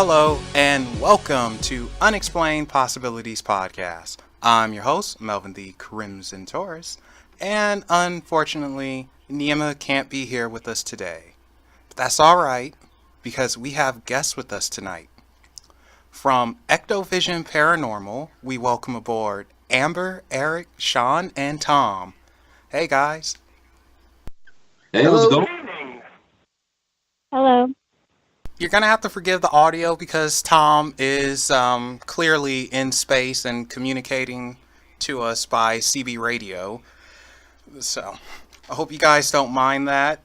Hello and welcome to Unexplained Possibilities Podcast. I'm your host, Melvin the Crimson Taurus, and unfortunately, Nima can't be here with us today. But that's alright, because we have guests with us tonight. From EctoVision Paranormal, we welcome aboard Amber, Eric, Sean, and Tom. Hey guys. Hey, how's it going? Hello. You're going to have to forgive the audio because Tom is clearly in space and communicating to us by CB radio. So I hope you guys don't mind that.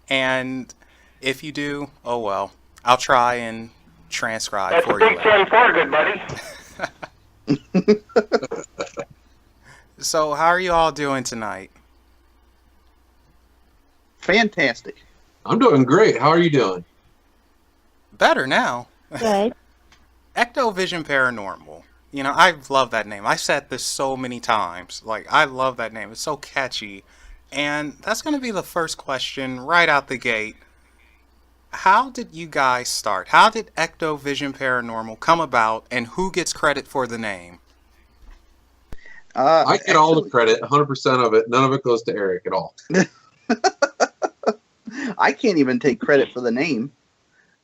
And if you do, oh well, I'll try and transcribe That's for a you. big 10-4, good buddy. So how are you all doing tonight? Fantastic. I'm doing great. How are you doing? Better now. Good. EctoVision Paranormal. You know, I love that name. I've said this so many times. I love that name. It's so catchy. And that's going to be the first question right out the gate. How did you guys start? How did EctoVision Paranormal come about, and who gets credit for the name? I get all the credit, 100% of it. None of it goes to Eric at all. I can't even take credit for the name.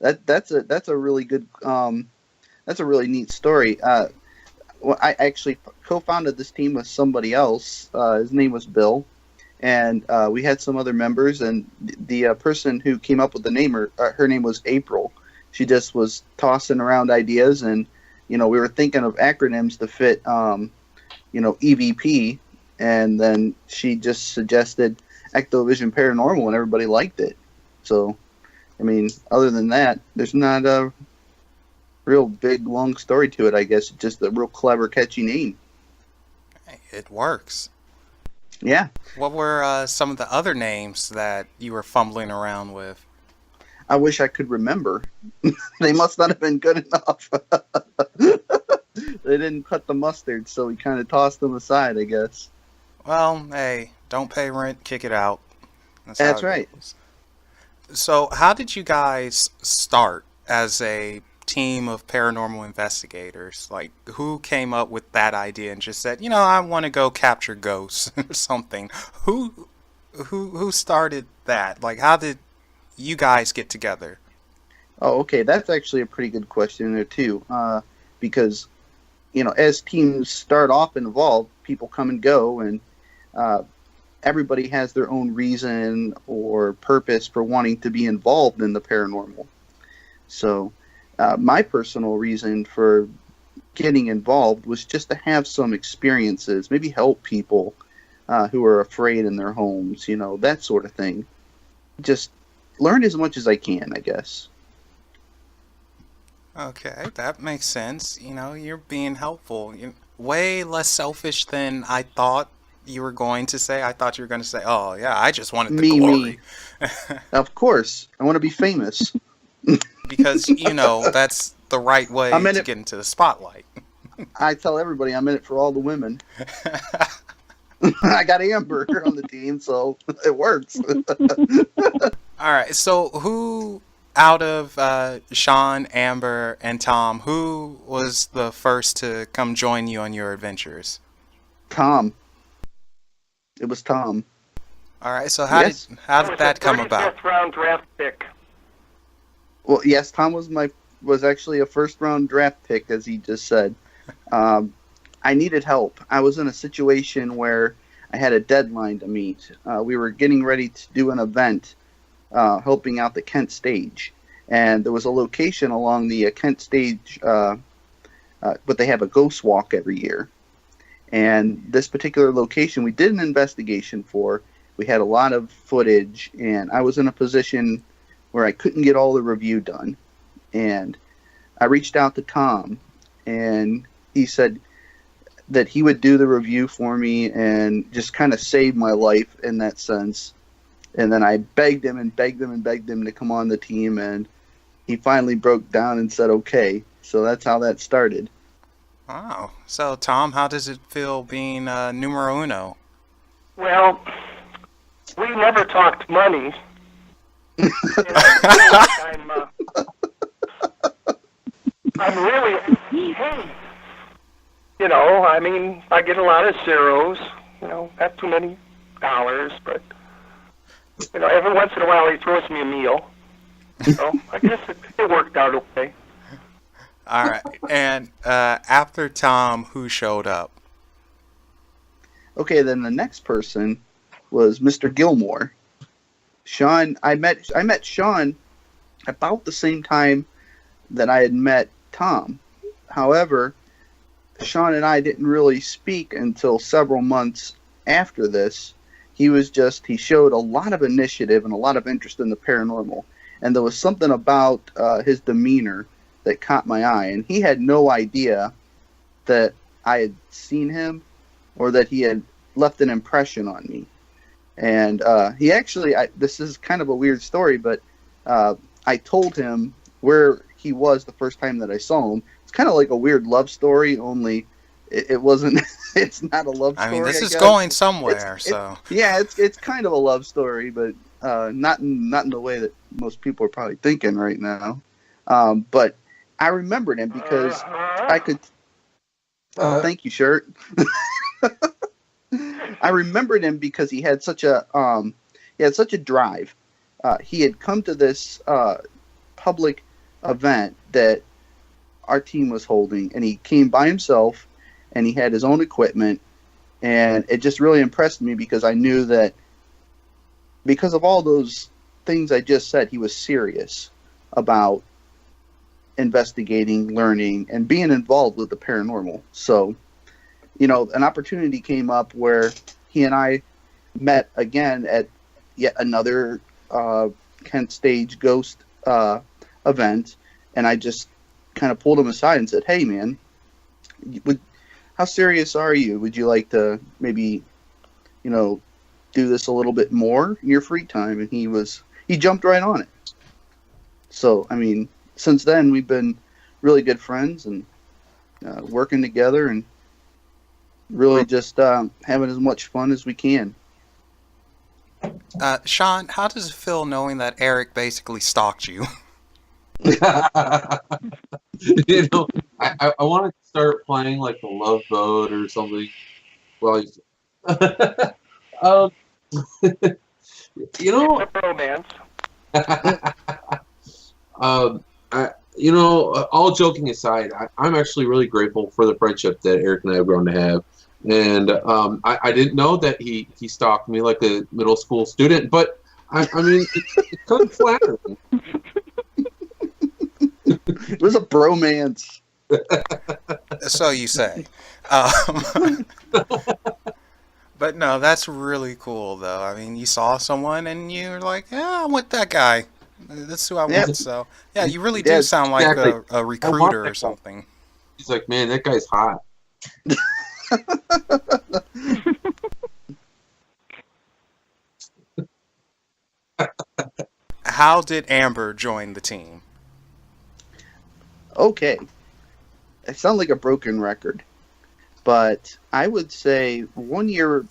That's a really good that's a really neat story. Well, I actually co-founded this team with somebody else. His name was Bill, and we had some other members. And the person who came up with the name, her name was April. She just was tossing around ideas, and we were thinking of acronyms to fit, EVP, and then she just suggested EctoVision Paranormal, and everybody liked it. So, I mean, other than that, there's not a real big, long story to it, I guess. It's just a real clever, catchy name. It works. Yeah. What were some of the other names that you were fumbling around with? I wish I could remember. They must not have been good enough. They didn't cut the mustard, so we kind of tossed them aside, I guess. Well, hey, don't pay rent, kick it out. That's right. Goes. So, how did you guys start as a team of paranormal investigators? Like, who came up with that idea and just said, I want to go capture ghosts or something? Who started that? Like, how did you guys get together? Oh, okay. That's actually a pretty good question there too, because as teams start off and evolve, people come and go, and everybody has their own reason or purpose for wanting to be involved in the paranormal. So my personal reason for getting involved was just to have some experiences, maybe help people who are afraid in their homes, that sort of thing. Just learn as much as I can, I guess. Okay, that makes sense. You're being helpful. You're way less selfish than I thought you were going to say. I thought you were going to say, oh, yeah, I just wanted the glory. Of course. I want to be famous. Because, that's the right way to get into the spotlight. I tell everybody I'm in it for all the women. I got Amber on the team, so it works. All right, so who out of Sean, Amber, and Tom, who was the first to come join you on your adventures? Tom. It was Tom. All right, so how did that come about? 35th round draft pick. Well, yes, Tom was actually a first round draft pick, as he just said. I needed help. I was in a situation where I had a deadline to meet. We were getting ready to do an event, helping out the Kent stage, and there was a location along the Kent stage, but they have a ghost walk every year. And this particular location, we did an investigation for. We had a lot of footage, and I was in a position where I couldn't get all the review done. And I reached out to Tom, and he said that he would do the review for me and just kind of save my life in that sense. And then I begged him and begged him and begged him to come on the team, and he finally broke down and said okay. So that's how that started. Wow. So, Tom, how does it feel being numero uno? Well, we never talked money. I'm really, hey, you know, I mean, I get a lot of zeros, you know, not too many dollars, but, you know, every once in a while he throws me a meal. So I guess it worked out okay. All right. And after Tom, who showed up? Okay, then the next person was Mr. Gilmore. Sean, I met Sean about the same time that I had met Tom. However, Sean and I didn't really speak until several months after this. He showed a lot of initiative and a lot of interest in the paranormal. And there was something about his demeanor that caught my eye. And he had no idea that I had seen him or that he had left an impression on me. And he actually, this is kind of a weird story, but I told him where he was the first time that I saw him. It's kind of like a weird love story, only it wasn't, it's not a love story. I mean, this is going somewhere, so. It's kind of a love story, but not in the way that most people are probably thinking right now. But I remembered him because I could. Thank you, Shirt. I remembered him because he had such a drive. He had come to this public event that our team was holding, and he came by himself, and he had his own equipment, and it just really impressed me because I knew that because of all those things I just said, he was serious about investigating, learning, and being involved with the paranormal. So, you know, an opportunity came up where he and I met again at yet another Kent Stage ghost event, and I just kind of pulled him aside and said, "Hey, man, how serious are you? Would you like to maybe, you know, do this a little bit more in your free time?" And he jumped right on it. So, I mean, since then we've been really good friends and working together and really just having as much fun as we can. Sean, how does it feel knowing that Eric basically stalked you? You know, I want to start playing like the Love Boat or something. Well, you know, It's a romance. you know, all joking aside, I'm actually really grateful for the friendship that Eric and I have grown to have. And I didn't know that he stalked me like a middle school student, but I mean, it's kind of flattering. It was a bromance. So you say. But no, that's really cool, though. I mean, you saw someone and you're like, yeah, I want that guy. That's who I want. So, yeah, you really do sound like exactly. a recruiter or something. He's like, man, that guy's hot. How did Amber join the team? Okay. I sound like a broken record, but I would say 1 year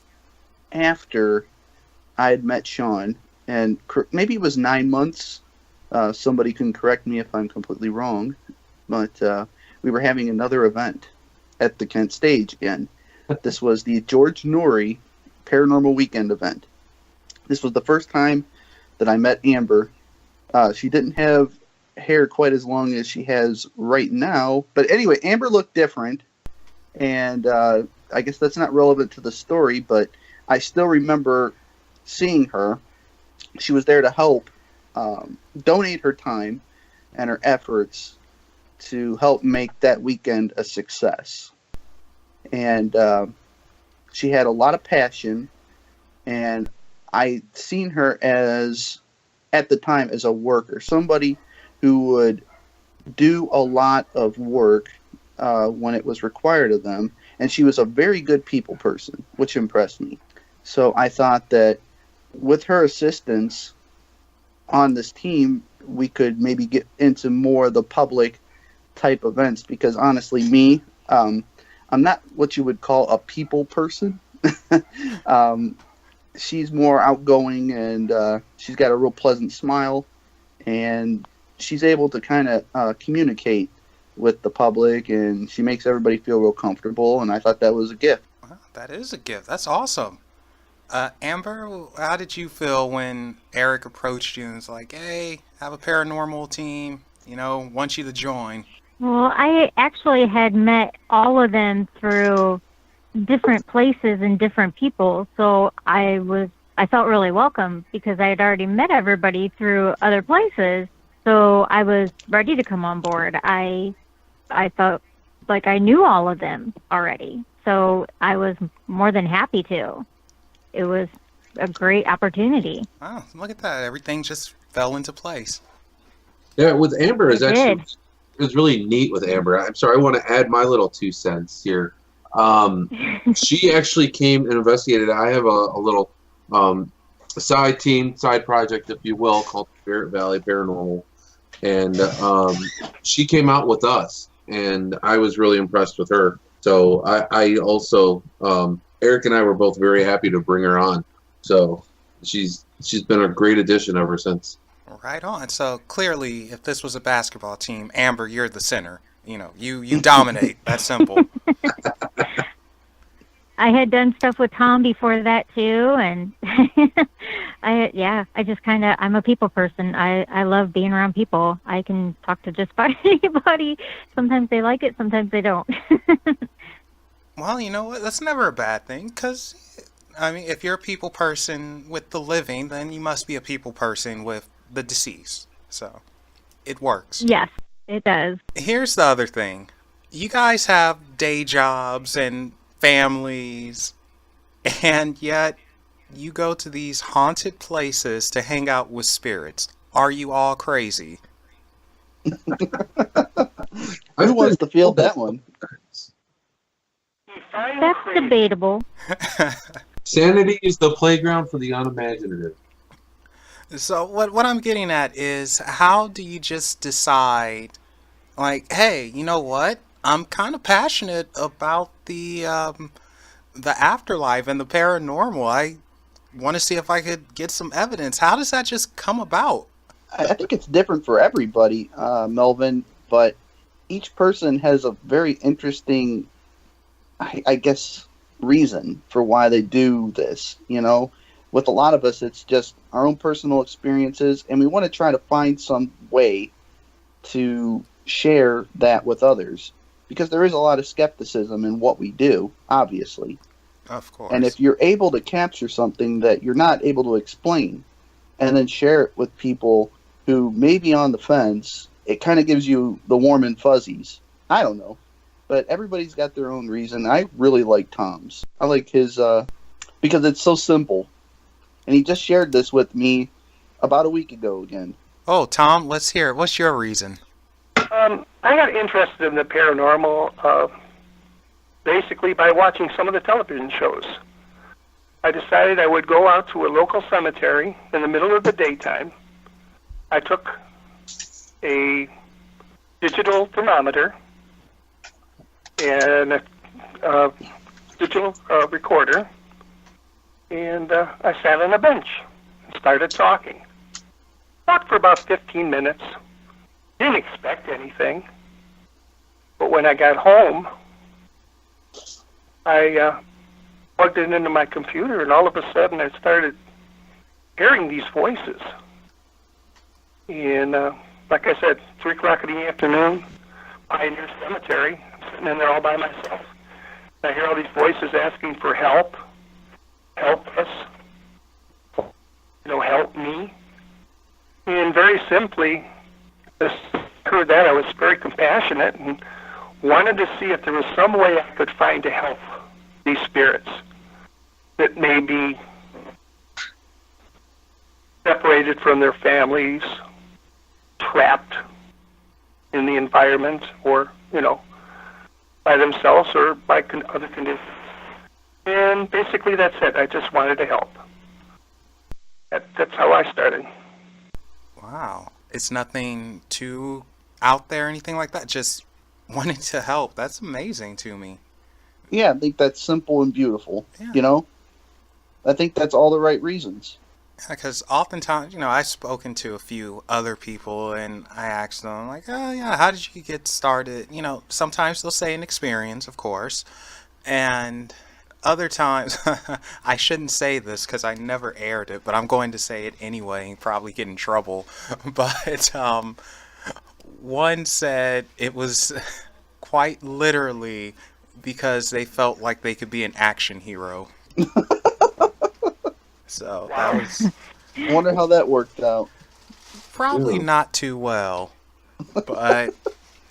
after I had met Sean, and maybe it was 9 months, somebody can correct me if I'm completely wrong, but we were having another event at the Kent Stage again. This was the George Norrie Paranormal Weekend event. This was the first time that I met Amber. She didn't have hair quite as long as she has right now, but anyway, Amber looked different, and I guess that's not relevant to the story, but I still remember seeing her. She was there to help donate her time and her efforts to help make that weekend a success. And she had a lot of passion, and I seen her at the time as a worker, somebody who would do a lot of work when it was required of them, and she was a very good people person, which impressed me. So I thought that with her assistance on this team, we could maybe get into more of the public type events, because honestly, me, I'm not what you would call a people person. She's more outgoing, and she's got a real pleasant smile, and she's able to kind of communicate with the public, and she makes everybody feel real comfortable, and I thought that was a gift. Wow, that is a gift. That's awesome. Amber, how did you feel when Eric approached you and was like, hey, I have a paranormal team, want you to join? Well, I actually had met all of them through different places and different people, so I felt really welcome because I had already met everybody through other places, so I was ready to come on board. I felt like I knew all of them already, so I was more than happy to. It was a great opportunity. Wow, look at that. Everything just fell into place. Yeah, with Amber, It was really neat with Amber. I'm sorry, I want to add my little 2 cents here. She actually came and investigated. I have a little side project, if you will, called Spirit Valley Paranormal. And she came out with us, and I was really impressed with her. So I also, Eric and I were both very happy to bring her on. So she's been a great addition ever since. Right on. So clearly, if this was a basketball team, Amber, you're the center. You dominate. That's simple. I had done stuff with Tom before that too, and I'm a people person. I love being around people. I can talk to just about anybody. Sometimes they like it, sometimes they don't. Well, you know what? That's never a bad thing, because, if you're a people person with the living, then you must be a people person with the deceased. So, it works. Yes, it does. Here's the other thing. You guys have day jobs and families, and yet you go to these haunted places to hang out with spirits. Are you all crazy? Who wants to field that one? That's debatable. Sanity is the playground for the unimaginative. So what I'm getting at is, how do you just decide, like, hey, you know what? I'm kind of passionate about the afterlife and the paranormal. I want to see if I could get some evidence. How does that just come about? I think it's different for everybody, Melvin, but each person has a very interesting, I guess, reason for why they do this. With a lot of us, it's just our own personal experiences, and we want to try to find some way to share that with others, because there is a lot of skepticism in what we do, obviously. Of course. And if you're able to capture something that you're not able to explain and then share it with people who may be on the fence, it kind of gives you the warm and fuzzies. I don't know. But everybody's got their own reason. I really like Tom's. I like his, because it's so simple. And he just shared this with me about a week ago again. Oh, Tom, let's hear it. What's your reason? I got interested in the paranormal basically by watching some of the television shows. I decided I would go out to a local cemetery in the middle of the daytime. I took a digital thermometer and a digital recorder, and I sat on a bench and started talking. Talked for about 15 minutes. Didn't expect anything. But when I got home, I plugged it into my computer, and all of a sudden I started hearing these voices. And like I said, 3 o'clock in the afternoon, Pioneer Cemetery. I'm sitting in there all by myself. And I hear all these voices asking for help. Help us. Help me. And very simply, I heard that. I was very compassionate and wanted to see if there was some way I could find to help these spirits that may be separated from their families, trapped in the environment, or, by themselves or by other conditions. And basically that's it. I just wanted to help. That's how I started. Wow. It's nothing too out there or anything like that. Just wanting to help. That's amazing to me. Yeah, I think that's simple and beautiful. Yeah. I think that's all the right reasons. Because oftentimes, I've spoken to a few other people and I asked them, like, oh, yeah, how did you get started? Sometimes they'll say an experience, of course. And other times, I shouldn't say this because I never aired it, but I'm going to say it anyway and probably get in trouble. But one said it was quite literally because they felt like they could be an action hero. So that was I wonder how that worked out. probably not too well. But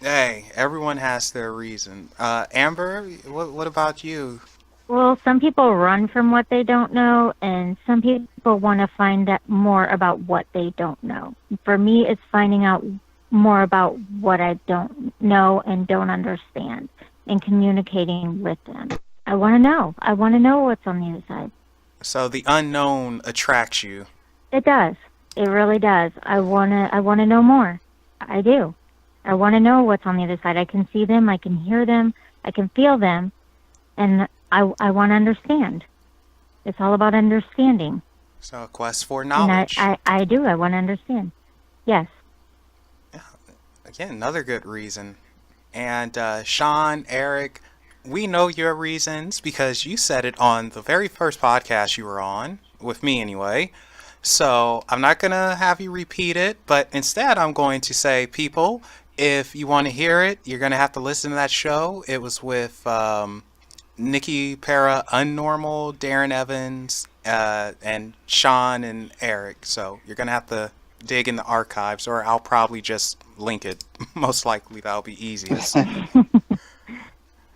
hey, everyone has their reason. Amber, what about you? Well, some people run from what they don't know, and some people want to find out more about what they don't know. For me, it's finding out more about what I don't know and don't understand and communicating with them. I want to know. I want to know what's on the other side. So the unknown attracts you. It does. It really does. I wanna know more. I do. I want to know what's on the other side. I can see them. I can hear them. I can feel them. And I want to understand. It's all about understanding. So a quest for And knowledge. I do. I want to understand. Yes. Again, another good reason. And Sean, Eric, we know your reasons because you said it on the very first podcast you were on, with me anyway. So I'm not going to have you repeat it, but instead I'm going to say, people, if you want to hear it, you're going to have to listen to that show. It was with Nikki Paranormal, Darren Evans, and Sean and Eric. So you're going to have to dig in the archives, or I'll probably just link it. Most likely that'll be easiest.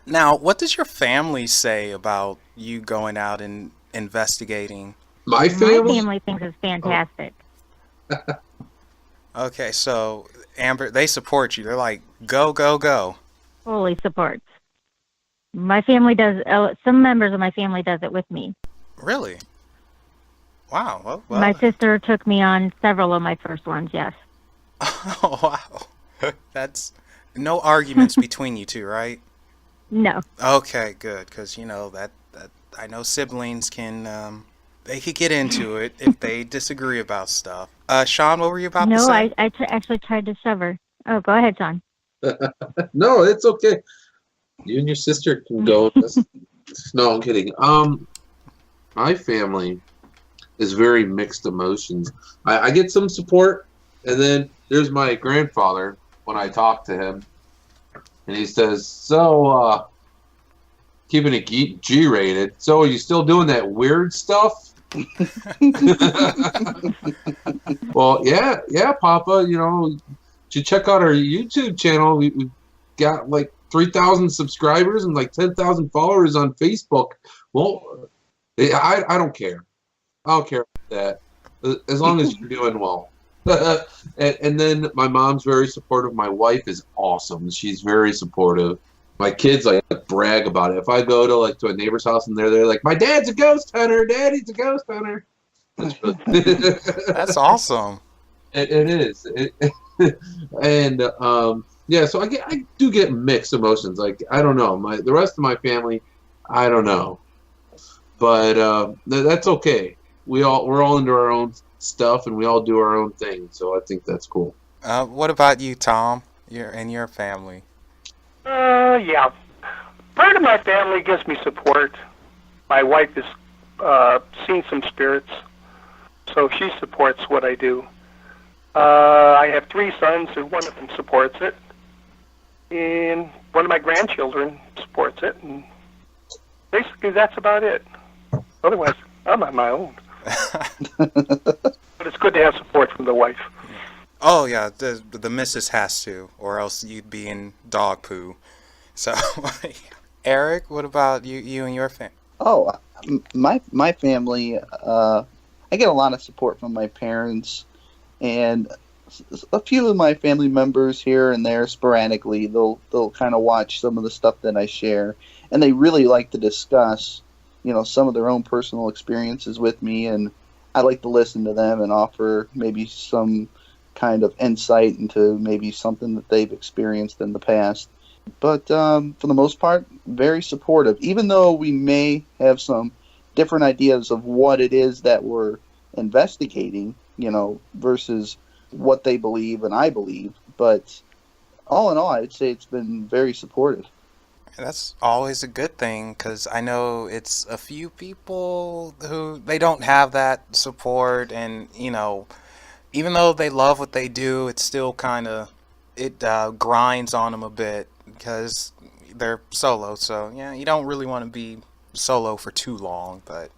Now, what does your family say about you going out and investigating? My My family? family thinks it's fantastic. Okay, so Amber, they support you. They're like, go, go, go. Fully supports. My family does. Some members of my family does it with me. Really? Wow. Well, My sister took me on several of my first ones. Yes. oh, wow. That's no arguments between you two, right? No. Okay, good, because that I know siblings can they could get into it if they disagree about stuff. Sean, what were you about to No, say? I actually tried to shove her. Oh, go ahead, John. No, it's okay. You and your sister can go. No, I'm kidding. My family is very mixed emotions. I get some support, and then there's my grandfather when I talk to him, and he says, "So, keeping it G-rated. So, are you still doing that weird stuff?" Well, yeah, Papa. You should check out our YouTube channel. We've got like 3,000 subscribers and like 10,000 followers on Facebook. Well, I don't care. I don't care about that. As long as you're doing well. and then my mom's very supportive. My wife is awesome. She's very supportive. My kids like brag about it. If I go to a neighbor's house and they're like, "My dad's a ghost hunter. Daddy's a ghost hunter." That's awesome. It is. And yeah, so I do get mixed emotions. Like, I don't know. The rest of my family, I don't know. But that's okay. We're all into our own stuff and we all do our own thing. So I think that's cool. What about you, Tom? Your family? Yeah. Part of my family gives me support. My wife has seen some spirits, so she supports what I do. I have 3 sons, and one of them supports it. And one of my grandchildren supports it. And basically, that's about it. Otherwise, I'm on my own. But it's good to have support from the wife. Oh yeah, the missus has to, or else you'd be in dog poo. So, Eric, what about you and your family? Oh, my family. I get a lot of support from my parents, and a few of my family members here and there sporadically. They'll kind of watch some of the stuff that I share, and they really like to discuss, some of their own personal experiences with me, and I like to listen to them and offer maybe some kind of insight into maybe something that they've experienced in the past. But for the most part, very supportive. Even though we may have some different ideas of what it is that we're investigating, versus what they believe and I believe. But all in all, I'd say it's been very supportive. That's always a good thing because I know it's a few people who they don't have that support, and even though they love what they do, it's still kind of it grinds on them a bit because they're solo. So yeah, you don't really want to be solo for too long, but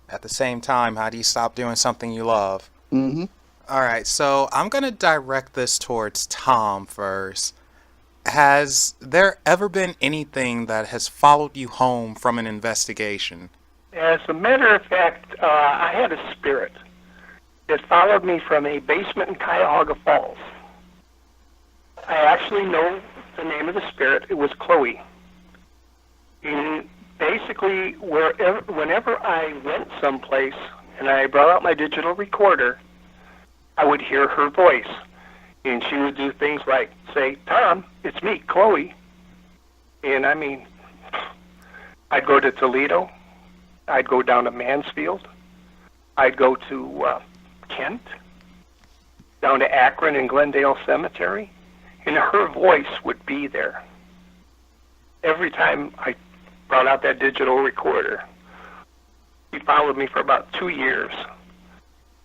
at the same time, how do you stop doing something you love? Mm-hmm. All right, so I'm gonna direct this towards Tom first. Has there ever been anything that has followed you home from an investigation? As a matter of fact, I had a spirit that followed me from a basement in Cuyahoga Falls. I actually know the name of the spirit. It was Chloe. And basically, whenever I went someplace and I brought out my digital recorder, I would hear her voice. And she would do things like say, "Tom, it's me, Chloe." And I mean, I'd go to Toledo. I'd go down to Mansfield. I'd go to Kent, down to Akron and Glendale Cemetery. And her voice would be there every time I brought out that digital recorder. She followed me for about 2 years.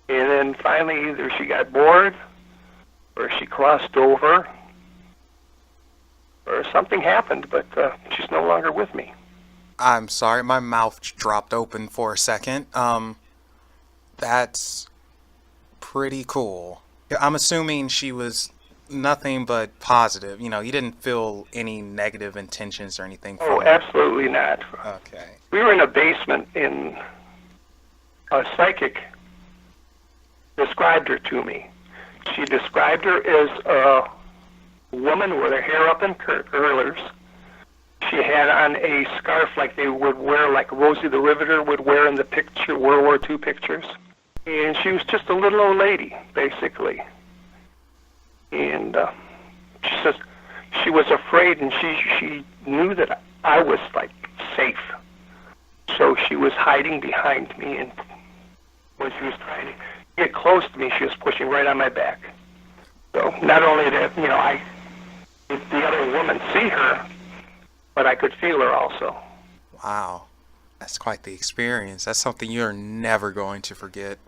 And then finally either she got bored or she crossed over or something happened, but she's no longer with me. I'm sorry, my mouth dropped open for a second. That's pretty cool. I'm assuming she was nothing but positive. You didn't feel any negative intentions or anything from Oh, her. absolutely not. Okay. We were in a basement and a psychic described her to me. She described her as a woman with her hair up in curlers. She had on a scarf like they would wear, like Rosie the Riveter would wear in the picture, World War II pictures. And she was just a little old lady, basically. And she says she was afraid, and she knew that I was, like, safe. So she was hiding behind me, and when she was trying to get close to me, she was pushing right on my back. So not only did the other woman see her, but I could feel her also. Wow. That's quite the experience. That's something you're never going to forget.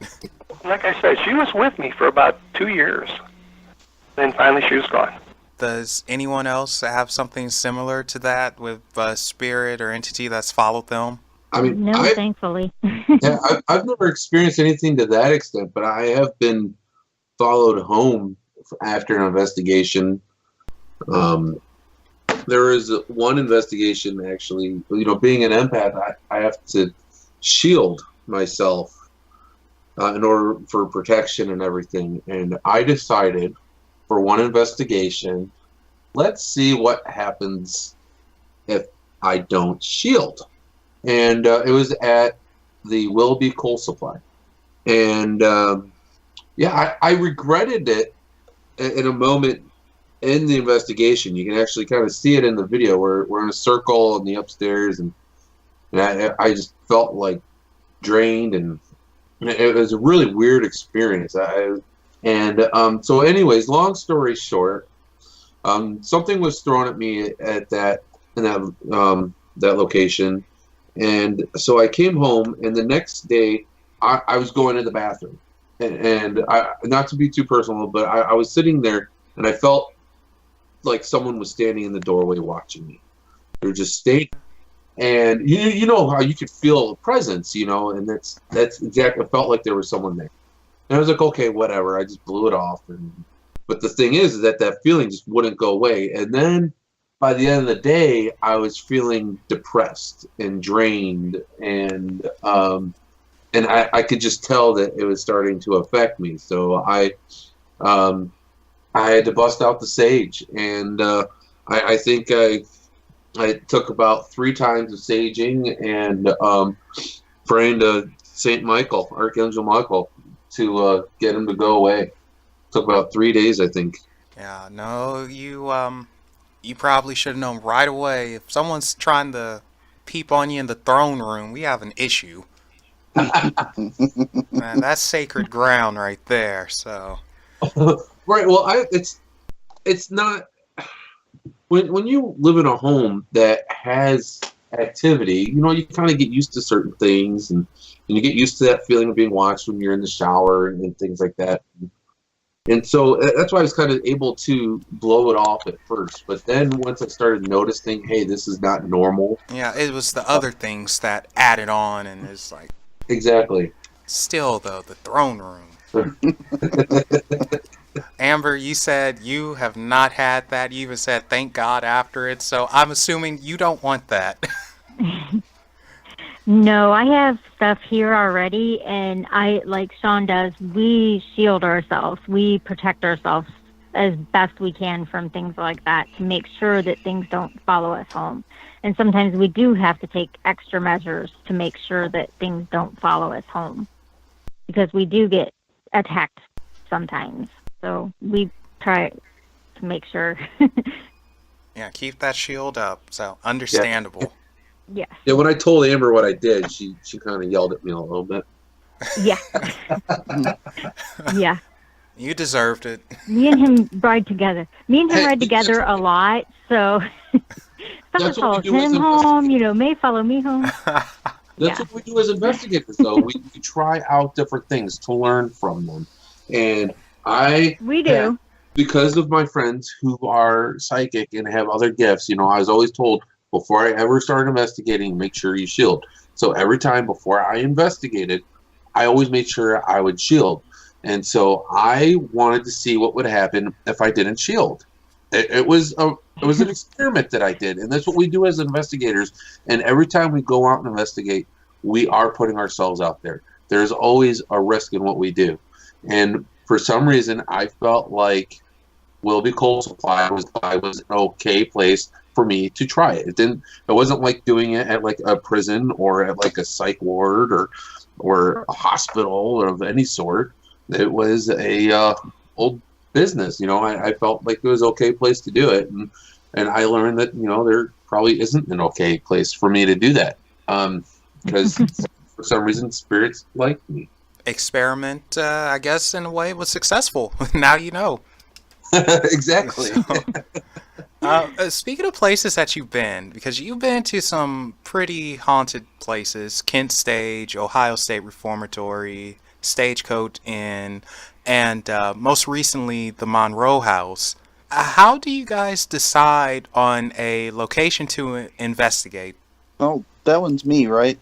Like I said, she was with me for about 2 years. Then finally she was gone. Does anyone else have something similar to that with a spirit or entity that's followed them? I mean, No, thankfully. I've never experienced anything to that extent, but I have been followed home after an investigation. There was one investigation, actually, being an empath, I have to shield myself in order for protection and everything. And I decided for one investigation, let's see what happens if I don't shield. And it was at the Willoughby Coal Supply. And I regretted it in a moment in the investigation. You can actually kind of see it in the video where we're in a circle in the upstairs, and I just felt like drained, and it was a really weird experience. So anyways, long story short, something was thrown at me at that location, and so I came home, and the next day I was going to the bathroom, and I, not to be too personal, but I was sitting there, and I felt like someone was standing in the doorway watching me. They were just staying, and you know how you could feel a presence, and that's exactly. It felt like there was someone there, and I was like, okay, whatever. I just blew it off, but the thing is that feeling just wouldn't go away, and then by the end of the day, I was feeling depressed and drained, and I could just tell that it was starting to affect me. So I had to bust out the sage, and I think I took about 3 times of saging and praying to Saint Michael, Archangel Michael, to get him to go away. Took about 3 days, I think. Yeah, no, you probably should have known right away. If someone's trying to peep on you in the throne room, we have an issue. Man, that's sacred ground right there. So, Right. Well, it's not when you live in a home that has activity. You kind of get used to certain things, and you get used to that feeling of being watched when you're in the shower and things like that. And so that's why I was kind of able to blow it off at first. But then once I started noticing, hey, this is not normal. yeah, it was the other things that added on, and it's like, Exactly. still though, the throne room. Amber, you said you have not had that. You even said thank God after it. So I'm assuming you don't want that. No, I have stuff here already, and like Sean does, we shield ourselves. We protect ourselves as best we can from things like that to make sure that things don't follow us home. And sometimes we do have to take extra measures to make sure that things don't follow us home, because we do get attacked sometimes. So we try to make sure. Yeah, keep that shield up. So understandable. Yeah. Yeah. When I told Amber what I did, she kind of yelled at me a little bit. Yeah. Yeah. You deserved it. Me and him ride together. Me and him Hey, ride together a lot, so someone That's what we follows do as him home, may follow me home. That's Yeah. what we do as investigators, though. we try out different things to learn from them. And We do. because of my friends who are psychic and have other gifts, I was always told before I ever started investigating, make sure you shield. So every time before I investigated, I always made sure I would shield. And so I wanted to see what would happen if I didn't shield. It was an experiment that I did, and that's what we do as investigators. And every time we go out and investigate, we are putting ourselves out there. There's always a risk in what we do. And for some reason, I felt like Wilby Coal Supply was an okay place for me to try it. It wasn't like doing it at like a prison or at like a psych ward or a hospital of any sort. It was a old business. I felt like it was an okay place to do it, and I learned that there probably isn't an okay place for me to do that because for some reason spirits like me. Experiment, I guess, in a way, was successful. Now you know. Exactly. Speaking of places that you've been, because you've been to some pretty haunted places, Kent Stage, Ohio State Reformatory, Stagecoach Inn, and most recently the Monroe House. How do you guys decide on a location to investigate? Oh, that one's me, right?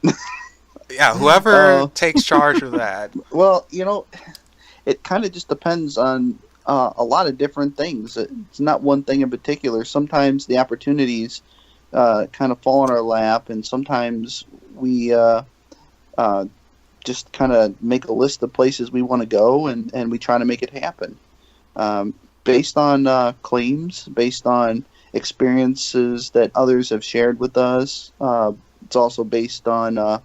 Yeah, whoever takes charge of that. Well, it kind of just depends on a lot of different things. It's not one thing in particular. Sometimes the opportunities kind of fall in our lap, and sometimes we just kind of make a list of places we want to go, and we try to make it happen. Based on claims, based on experiences that others have shared with us. It's also based on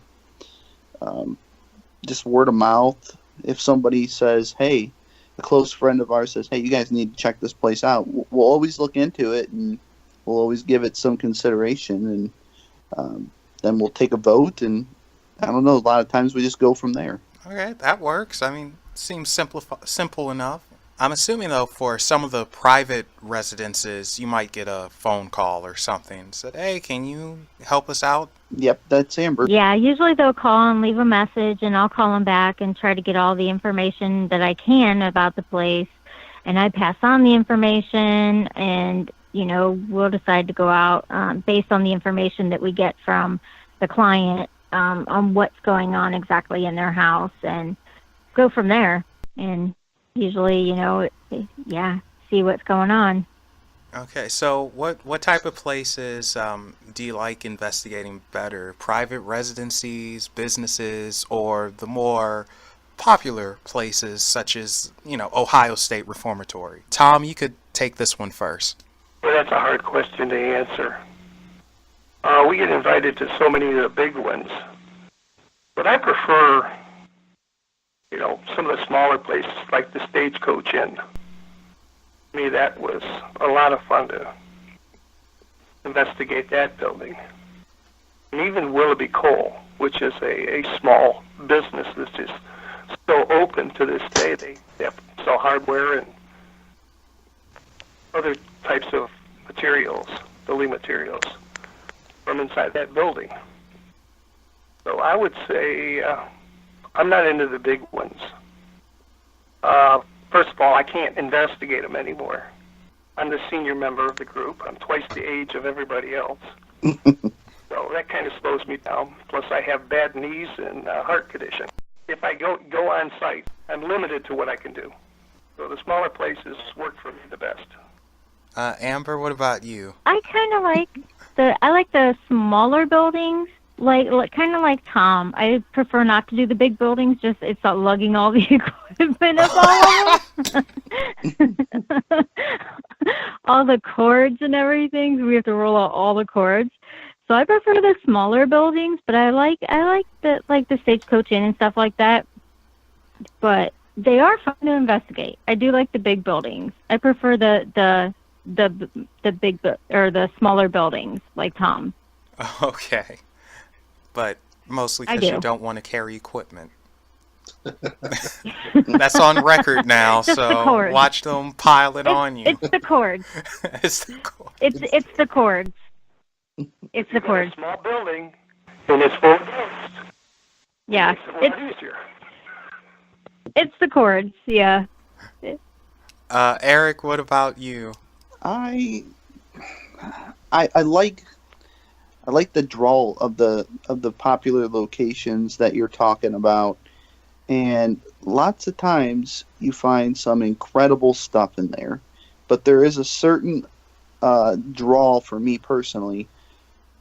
just word of mouth. If somebody says, hey, a close friend of ours says, hey, you guys need to check this place out, we'll always look into it, and we'll always give it some consideration, and then we'll take a vote, and I don't know, a lot of times we just go from there. Okay, that works. I mean, seems simple enough. I'm assuming, though, for some of the private residences, you might get a phone call or something. Said, hey, can you help us out? Yep, that's Amber. Yeah, usually they'll call and leave a message, and I'll call them back and try to get all the information that I can about the place. And I pass on the information, and, we'll decide to go out based on the information that we get from the client on what's going on exactly in their house, and go from there. And usually, see what's going on. Okay, so what type of places do you like investigating better? Private residencies, businesses, or the more popular places such as, Ohio State Reformatory? Tom, you could take this one first. Well, that's a hard question to answer. We get invited to so many of the big ones. But I prefer, some of the smaller places like the Stagecoach Inn. To me, that was a lot of fun to investigate that building. and even Willoughby Coal, which is a small business that's just still open to this day. They have sell hardware and other types of materials, building materials, from inside that building. So I would say I'm not into the big ones. First of all, I can't investigate them anymore. I'm the senior member of the group. I'm twice the age of everybody else. So that kind of slows me down. Plus, I have bad knees and heart condition. If I go on site, I'm limited to what I can do. So the smaller places work for me the best. Amber, what about you? I kind of like the smaller buildings, like kind of like Tom. I prefer not to do the big buildings. Just it's not lugging all the equipment of all of them. All the cords and everything. So we have to roll out all the cords. So I prefer the smaller buildings, but I like the Stagecoach Inn and stuff like that. But they are fun to investigate. I do like the big buildings. I prefer the big or the smaller buildings like Tom. Okay, but mostly because you don't want to carry equipment. That's on record now, so watch them pile it on you. It's the cords. It's the cords. It's the cords. It's the cords. A small building, and it's full of ghosts. Yeah, it's easier. It's the cords. Yeah. Eric, what about you? I like the draw of the popular locations that you're talking about, and lots of times you find some incredible stuff in there, but there is a certain draw for me personally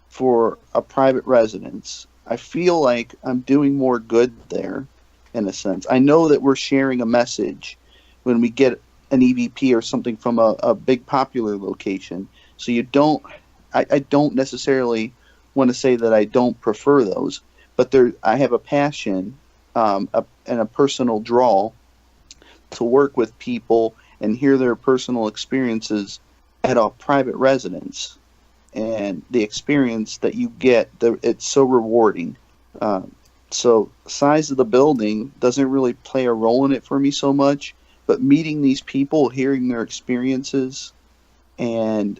for a private residence. I feel like I'm doing more good there, in a sense. I know that we're sharing a message when we get an EVP or something from a big popular location. So I don't necessarily want to say that I don't prefer those, but I have a passion and a personal draw to work with people and hear their personal experiences at a private residence. And the experience that you get, it's so rewarding. So size of the building doesn't really play a role in it for me so much, but meeting these people, hearing their experiences, and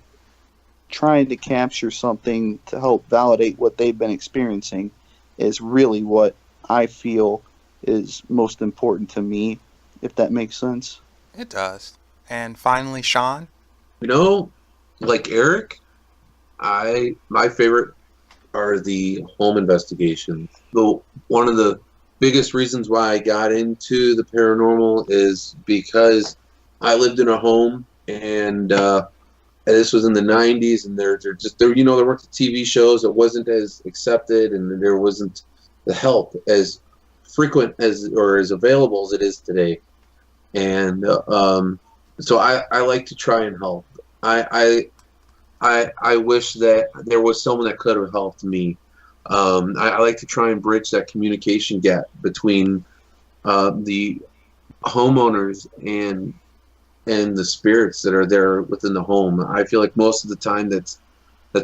trying to capture something to help validate what they've been experiencing is really what I feel is most important to me, if that makes sense. It does. And finally, Sean? Like Eric, my favorite are the home investigations. One of the biggest reasons why I got into the paranormal is because I lived in a home, and this was in the 90s, and there weren't the TV shows. It wasn't as accepted, and there wasn't the help as frequent or as available as it is today. And so I like to try and help. I wish that there was someone that could have helped me. I like to try and bridge that communication gap between the homeowners and the spirits that are there within the home. I feel like most of the time that's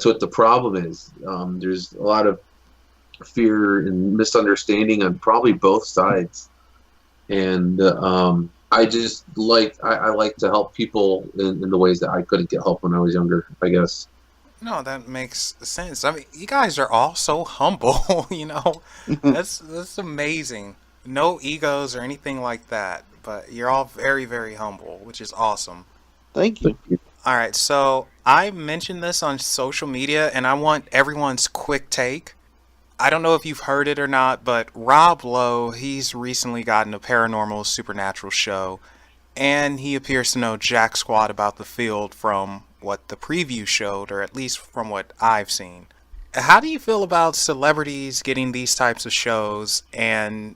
what the problem is. There's a lot of fear and misunderstanding on probably both sides, and I just like to help people in the ways that I couldn't get help when I was younger, I guess. No, that makes sense. I mean, you guys are all so humble, That's amazing. No egos or anything like that, but you're all very, very humble, which is awesome. Thank you. All right, so I mentioned this on social media, and I want everyone's quick take. I don't know if you've heard it or not, but Rob Lowe, he's recently gotten a paranormal supernatural show, and he appears to know jack squat about the field from what the preview showed, or at least from what I've seen. How do you feel about celebrities getting these types of shows and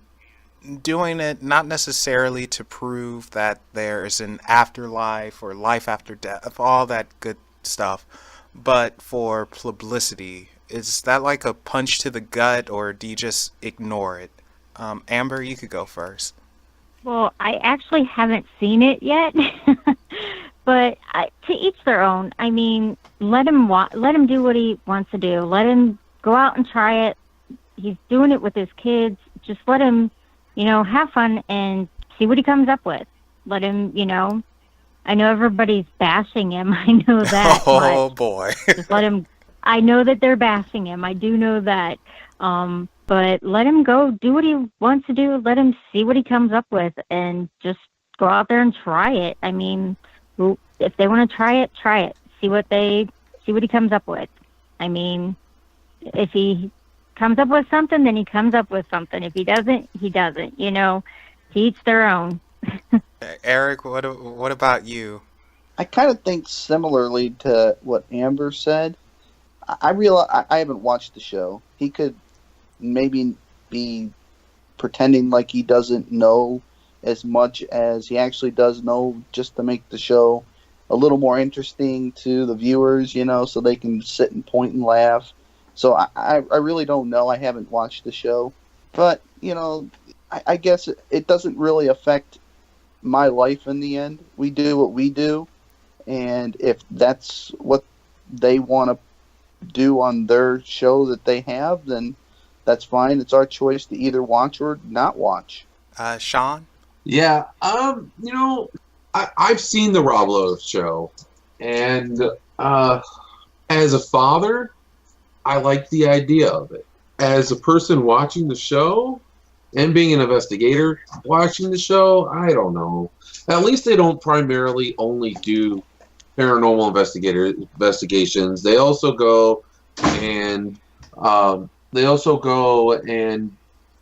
doing it not necessarily to prove that there's an afterlife or life after death, all that good stuff, but for publicity? Is that like a punch to the gut, or do you just ignore it? Amber, you could go first. Well, I actually haven't seen it yet, but to each their own. I mean, let him do what he wants to do. Let him go out and try it. He's doing it with his kids. Just let him, have fun and see what he comes up with. Let him, I know everybody's bashing him. I know that. Oh, boy. Just let him. I know that they're bashing him. I do know that. But let him go do what he wants to do. Let him see what he comes up with and just go out there and try it. I mean, if they want to try it, try it. See what he comes up with. I mean, if he comes up with something, then he comes up with something. If he doesn't, he doesn't. To each their own. Eric, what about you? I kind of think similarly to what Amber said. I realize I haven't watched the show. He could maybe be pretending like he doesn't know as much as he actually does know, just to make the show a little more interesting to the viewers, so they can sit and point and laugh. So I really don't know. I haven't watched the show. But, I guess it doesn't really affect my life in the end. We do what we do. And if that's what they want to do on their show that they have, then that's fine. It's our choice to either watch or not watch. Sean? Yeah, I've seen the Rob Lowe show, and as a father, I like the idea of it. As a person watching the show, and being an investigator watching the show, I don't know. At least they don't primarily only do paranormal investigations. They also go and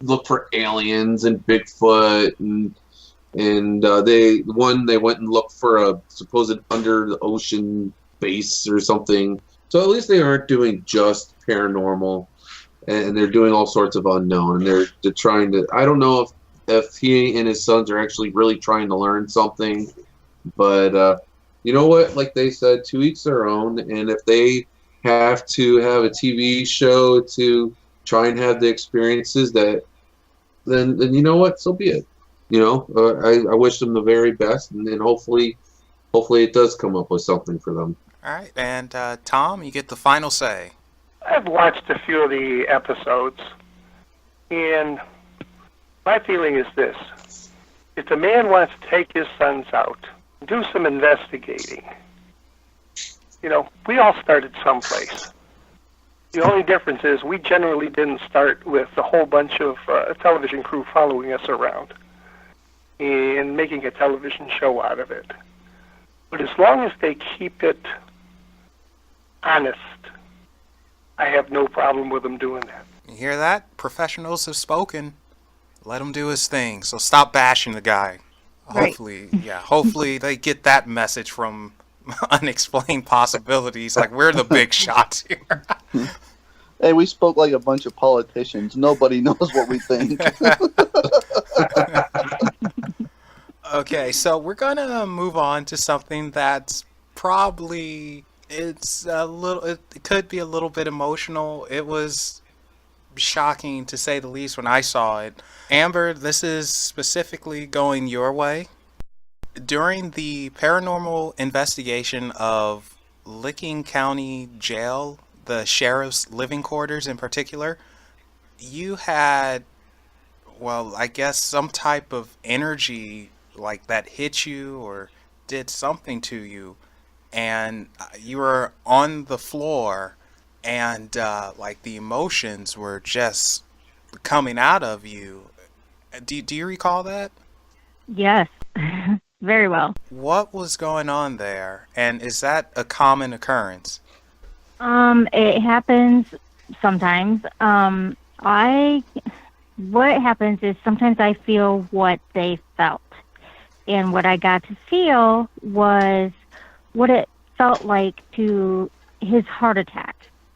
look for aliens and Bigfoot and they went and looked for a supposed under the ocean base or something. So at least they aren't doing just paranormal, and they're doing all sorts of unknown. And they're trying to. I don't know if he and his sons are actually really trying to learn something, but you know what? Like they said, to each their own. And if they have to have a TV show to try and have the experiences then you know what? So be it. I wish them the very best, and then hopefully it does come up with something for them. All right, and Tom, you get the final say. I've watched a few of the episodes, and my feeling is this. If the man wants to take his sons out, do some investigating. We all started someplace. The only difference is we generally didn't start with a whole bunch of television crew following us around and making a television show out of it. But as long as they keep it honest, I have no problem with them doing that. You hear that? Professionals have spoken. Let him do his thing. So stop bashing the guy. Right. Hopefully they get that message from Unexplained Possibilities. Like, we're the big shots here. Hey, we spoke like a bunch of politicians. Nobody knows what we think. Okay, so we're gonna move on to something that's probably it could be a little bit emotional. It was shocking to say the least when I saw it. Amber, this is specifically going your way. During the paranormal investigation of Licking County Jail, the sheriff's living quarters in particular, you had, I guess some type of energy like that hit you or did something to you, and you were on the floor, and like the emotions were just coming out of you. Do you recall that? Yes, very well. What was going on there, and is that a common occurrence? It happens sometimes. What happens is sometimes I feel what they felt. And what I got to feel was what it felt like to his heart attack.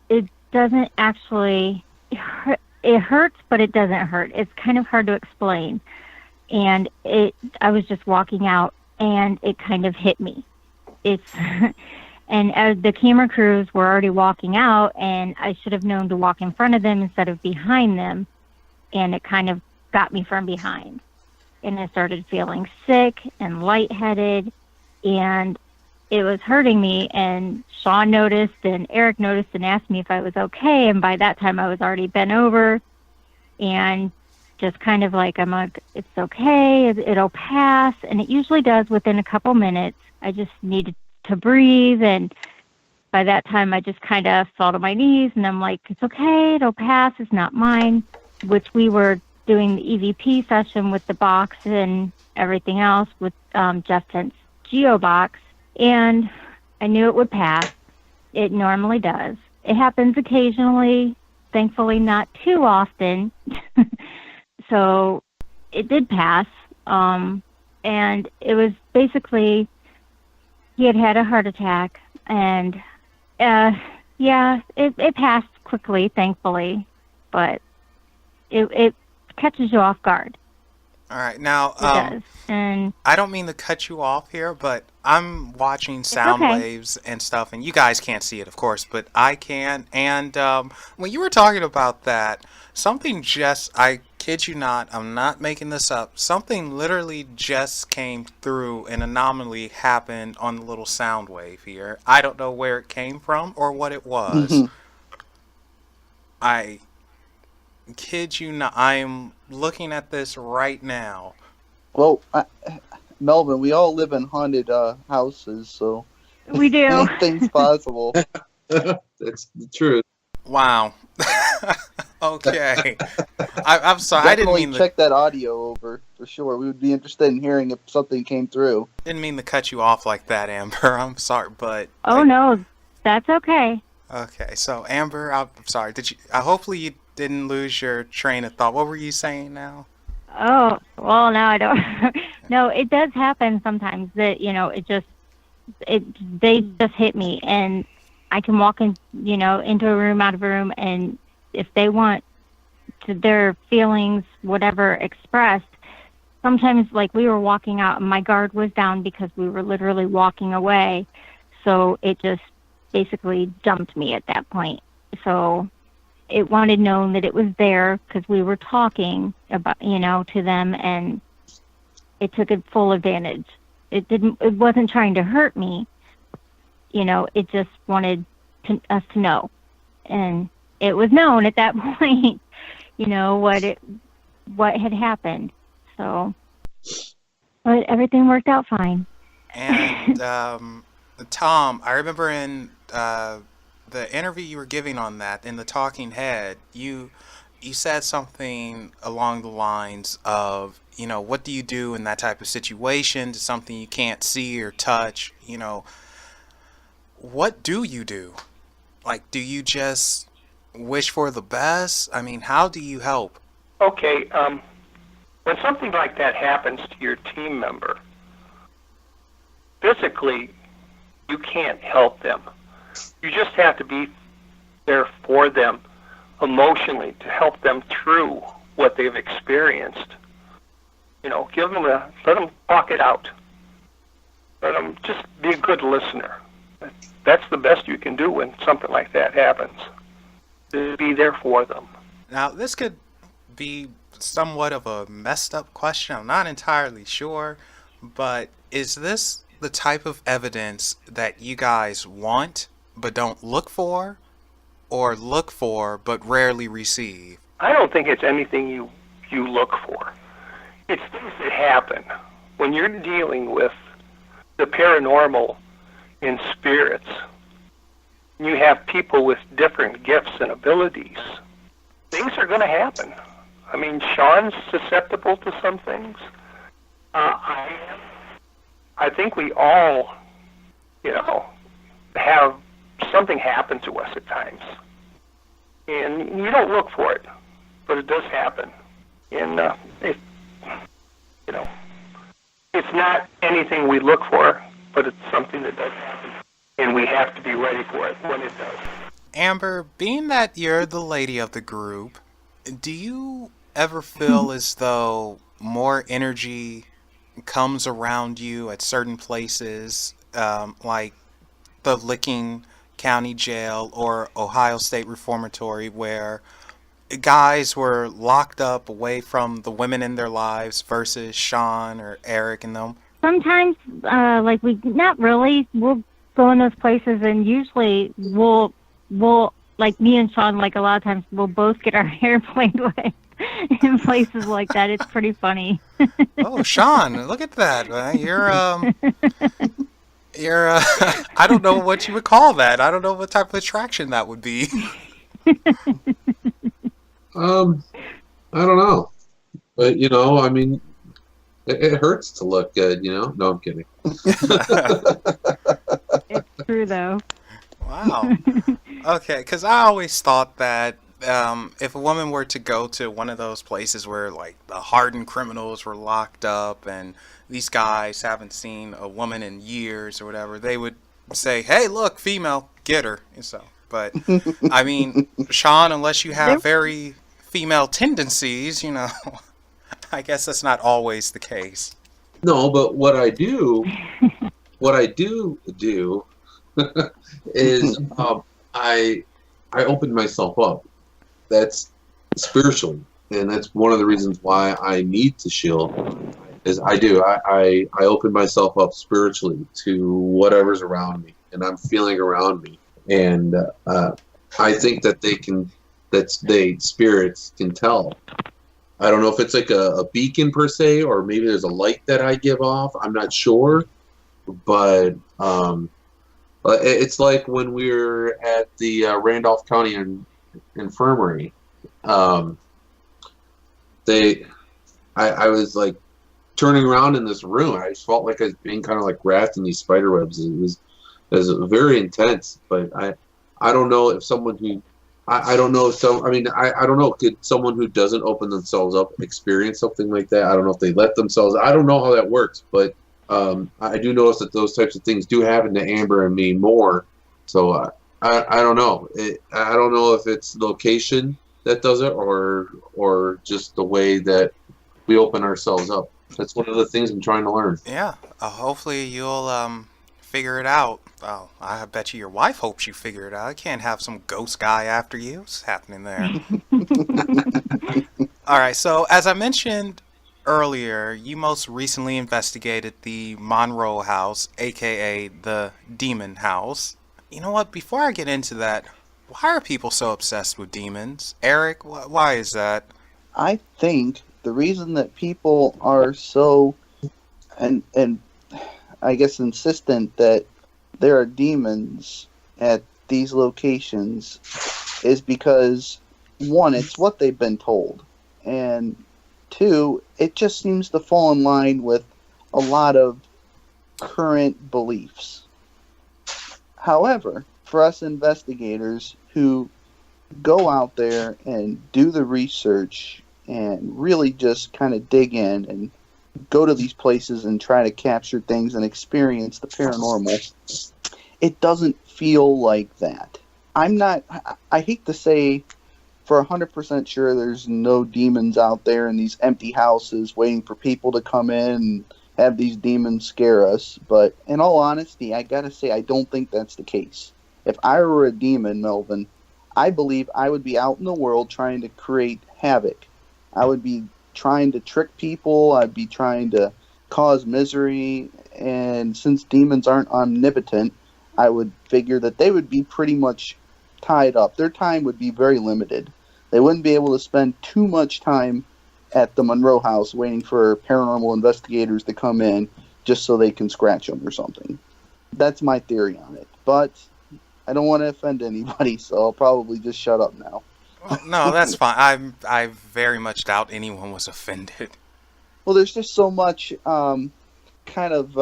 It doesn't actually hurt. It hurts, but it doesn't hurt. It's kind of hard to explain. And I was just walking out, and it kind of hit me. And as the camera crews were already walking out, and I should have known to walk in front of them instead of behind them, and it kind of got me from behind. And I started feeling sick and lightheaded, and it was hurting me, and Sean noticed and Eric noticed and asked me if I was okay, and by that time I was already bent over and just kind of like, I'm like, it's okay, it'll pass, and it usually does within a couple minutes. I just needed to breathe, and by that time I just kind of fell to my knees, and I'm like, it's okay, it'll pass, it's not mine, which we were doing the EVP session with the box and everything else with Jeff Tent's Geo box, and I knew it would pass. It normally does. It happens occasionally, thankfully not too often. So it did pass, and it was basically, he had had a heart attack, and yeah, it passed quickly, thankfully, but it catches you off guard. All right, now, It does. And I don't mean to cut you off here, but I'm watching sound okay. waves and stuff, and you guys can't see it, of course, but I can. And when you were talking about that, something just, I kid you not, I'm not making this up, something literally just came through, an anomaly happened on the little sound wave here. I don't know where it came from or what it was. I kid you not, I'm looking at this right now. Well, Melvin, we all live in haunted houses, so we do. anything's possible. That's the truth. Wow. Okay. I'm sorry. I didn't Definitely mean check that audio over for sure. We would be interested in hearing if something came through. didn't mean to cut you off like that, Amber. I'm sorry, but Oh, no, that's okay. okay. So Amber, I'm sorry. Did you? Hopefully you didn't lose your train of thought. What were you saying now? Oh, well, now I don't. No, it does happen sometimes that, they just hit me, and I can walk in, into a room, out of a room, and if they want to, their feelings, whatever, expressed, sometimes, like, we were walking out and my guard was down because we were literally walking away, so it just basically jumped me at that point. So it wanted known that it was there because we were talking about, to them, and it took it full advantage. It wasn't trying to hurt me, it just wanted us to know. And it was known at that point, what had happened. So, but everything worked out fine. And Tom, I remember in the interview you were giving on that, in the Talking Head, you said something along the lines of, what do you do in that type of situation? To something you can't see or touch, what do you do? Like, do you just wish for the best? I mean, how do you help? Okay, when something like that happens to your team member, physically, you can't help them. You just have to be there for them emotionally to help them through what they've experienced. Let them talk it out. Let them just be a good listener. That's the best you can do when something like that happens. To be there for them. Now, this could be somewhat of a messed up question. I'm not entirely sure, but is this the type of evidence that you guys want but don't look for, or look for but rarely receive? I don't think it's anything you look for. It's things that happen when you're dealing with the paranormal in spirits. You have people with different gifts and abilities. Things are going to happen. I mean, Sean's susceptible to some things. I am. I think we all, have something happen to us at times. And you don't look for it, but it does happen. And it's not anything we look for, but it's something that does happen. And we have to be ready for it when it does. Amber, being that you're the lady of the group, do you ever feel as though more energy comes around you at certain places, like the Licking County Jail or Ohio State Reformatory, where guys were locked up away from the women in their lives versus Sean or Eric and them? sometimes, like we not really. We'll go in those places, and usually we'll like me and Sean. Like a lot of times, we'll both get our hair played with in places like that. It's pretty funny. Oh, Sean, look at that. You're I don't know what you would call that. I don't know what type of attraction that would be. I don't know, but I mean, it hurts to look good, No, I'm kidding. It's true though. Wow. Okay, because I always thought that if a woman were to go to one of those places where like the hardened criminals were locked up and these guys haven't seen a woman in years or whatever, they would say, "Hey, look, female, get her." And so, but I mean, Sean, unless you have very female tendencies, I guess that's not always the case. No, but what I do is I open myself up. That's spiritually, and that's one of the reasons why I need to shield. Is I open myself up spiritually to whatever's around me, and I'm feeling around me, and I think that spirits can tell. I don't know if it's like a beacon per se, or maybe there's a light that I give off. I'm not sure, but it's like when we were at the Randolph County Infirmary. I was like turning around in this room. I just felt like I was being kind of like wrapped in these spider webs. It was very intense, but I don't know if someone who I don't know. I don't know. Could someone who doesn't open themselves up experience something like that? I don't know if they let themselves. I don't know how that works, but I do notice that those types of things do happen to Amber and me more. So I don't know. I don't know if it's location that does it or just the way that we open ourselves up. That's one of the things I'm trying to learn. Yeah. Hopefully you'll figure it out. Oh, I bet you your wife hopes you figure it out. I can't have some ghost guy after you. What's happening there? All right. So as I mentioned earlier, you most recently investigated the Monroe House, aka the Demon House. You know what? Before I get into that, why are people so obsessed with demons? Eric, why is that? I think the reason that people are so and I guess insistent that there are demons at these locations is because, one, it's what they've been told, and two, it just seems to fall in line with a lot of current beliefs. However, for us investigators who go out there and do the research and really just kind of dig in and go to these places and try to capture things and experience the paranormal, it doesn't feel like that. I hate to say for 100% sure there's no demons out there in these empty houses waiting for people to come in and have these demons scare us, but in all honesty, I gotta say I don't think that's the case. If I were a demon, Melvin, I believe I would be out in the world trying to create havoc. I would be trying to trick people, I'd be trying to cause misery, and since demons aren't omnipotent, I would figure that they would be pretty much tied up. Their time would be very limited. They wouldn't be able to spend too much time at the Monroe House waiting for paranormal investigators to come in just so they can scratch them or something. That's my theory on it. But I don't want to offend anybody, so I'll probably just shut up now. Well, no, that's fine. I very much doubt anyone was offended. Well, there's just so much kind of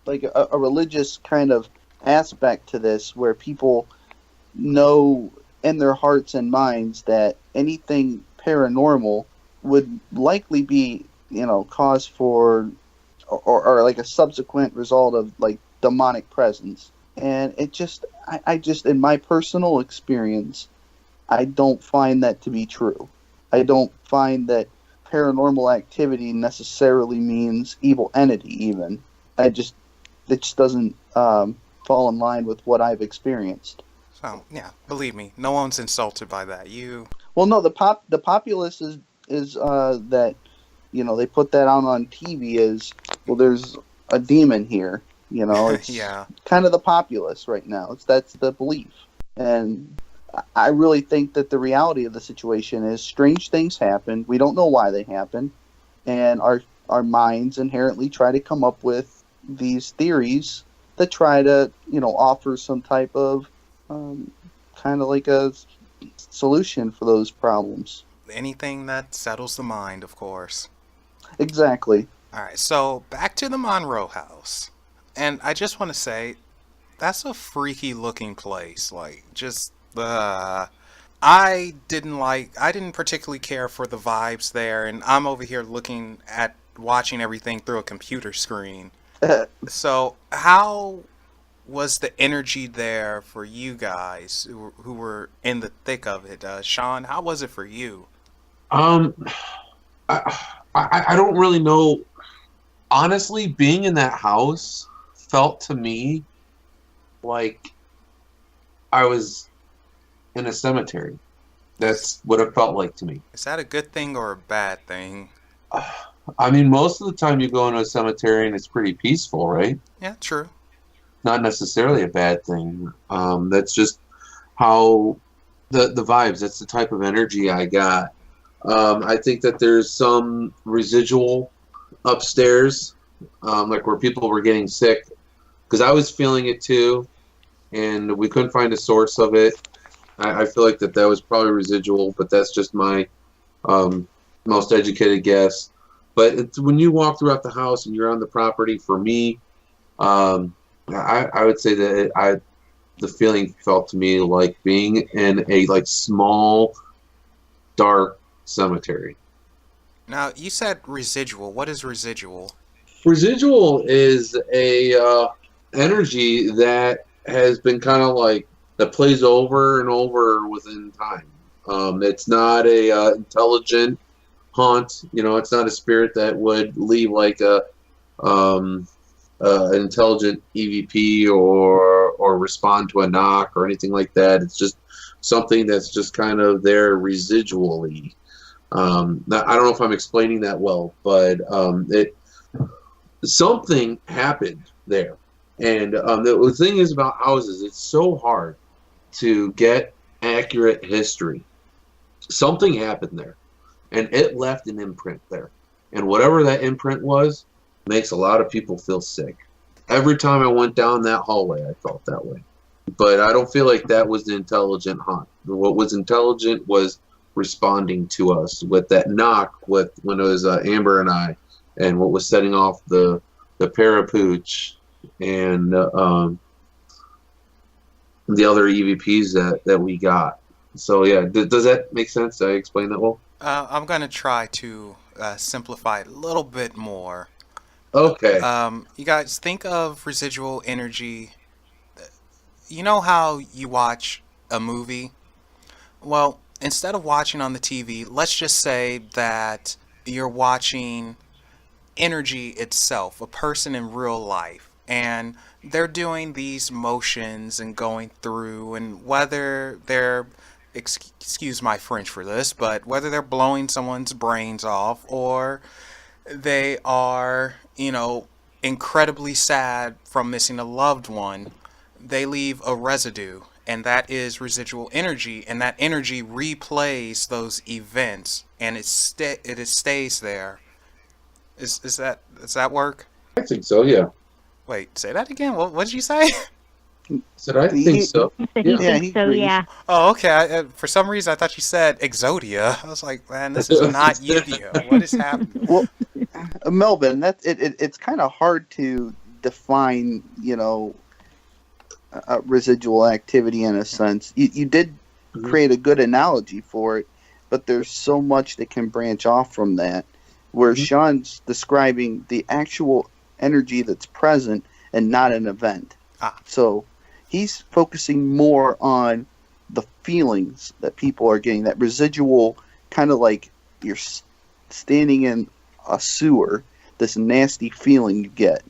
like a religious kind of aspect to this where people know in their hearts and minds that anything paranormal would likely be, cause for or like a subsequent result of like demonic presence. And it just, I just, in my personal experience, I don't find that to be true. I don't find that paranormal activity necessarily means evil entity even. It just doesn't fall in line with what I've experienced. So, yeah, believe me, no one's insulted by that. Well, no, the populace is that, they put that out on TV as, well, there's a demon here. You know, it's Yeah. kind of the populace right now. That's the belief. And I really think that the reality of the situation is strange things happen. We don't know why they happen. And our minds inherently try to come up with these theories that try to, offer some type of kind of like a solution for those problems. Anything that settles the mind, of course. Exactly. All right, so back to the Monroe House. And I just want to say, that's a freaky looking place. Like, just, I didn't particularly care for the vibes there, and I'm over here watching everything through a computer screen. So, how was the energy there for you guys who were in the thick of it? Sean, how was it for you? I don't really know. Honestly, being in that house felt to me like I was in a cemetery. That's what it felt like to me. Is that a good thing or a bad thing? I mean, most of the time you go into a cemetery and it's pretty peaceful, right? Yeah, true. Not necessarily a bad thing. That's just how the vibes. That's the type of energy I got. I think that there's some residual upstairs, like where people were getting sick, because I was feeling it too, and we couldn't find a source of it. I feel like that was probably residual, but that's just my most educated guess. But when you walk throughout the house and you're on the property, for me, I would say that the feeling felt to me like being in a small, dark cemetery. Now, you said residual. What is residual? Residual is a energy that has been kind of that plays over and over within time. It's not a intelligent haunt. It's not a spirit that would leave an intelligent EVP or respond to a knock or anything like that. It's just something that's just kind of there residually. I don't know if I'm explaining that well, but something happened there. And the thing is about houses, it's so hard to get accurate history. Something happened there, and it left an imprint there. And whatever that imprint was makes a lot of people feel sick. Every time I went down that hallway, I felt that way. But I don't feel like that was the intelligent haunt. What was intelligent was responding to us with that knock when it was Amber and I, and what was setting off the parapooch and the other EVPs that we got. So yeah, does that make sense? Did I explain that well? I'm going to try to simplify it a little bit more. Okay. You guys think of residual energy. You know how you watch a movie? Well, instead of watching on the TV, let's just say that you're watching energy itself, a person in real life, and they're doing these motions and going through, and whether they're, excuse my French for this, but whether they're blowing someone's brains off or they are, incredibly sad from missing a loved one, they leave a residue, and that is residual energy, and that energy replays those events, and it stays there. Does that work? I think so, yeah. Wait, say that again. What did you say? Said I think so. He said he Yeah, thinks he so, agrees. yeah. Oh, okay. For some reason, I thought you said Exodia. I was like, man, this is not Yu-Gi-Oh. What is happening? Well, Melvin, it's kind of hard to define, residual activity in a sense. You did create a good analogy for it, but there's so much that can branch off from that, where Sean's describing the actual energy that's present and not an event. So he's focusing more on the feelings that people are getting, that residual, kind of like you're standing in a sewer, this nasty feeling you get.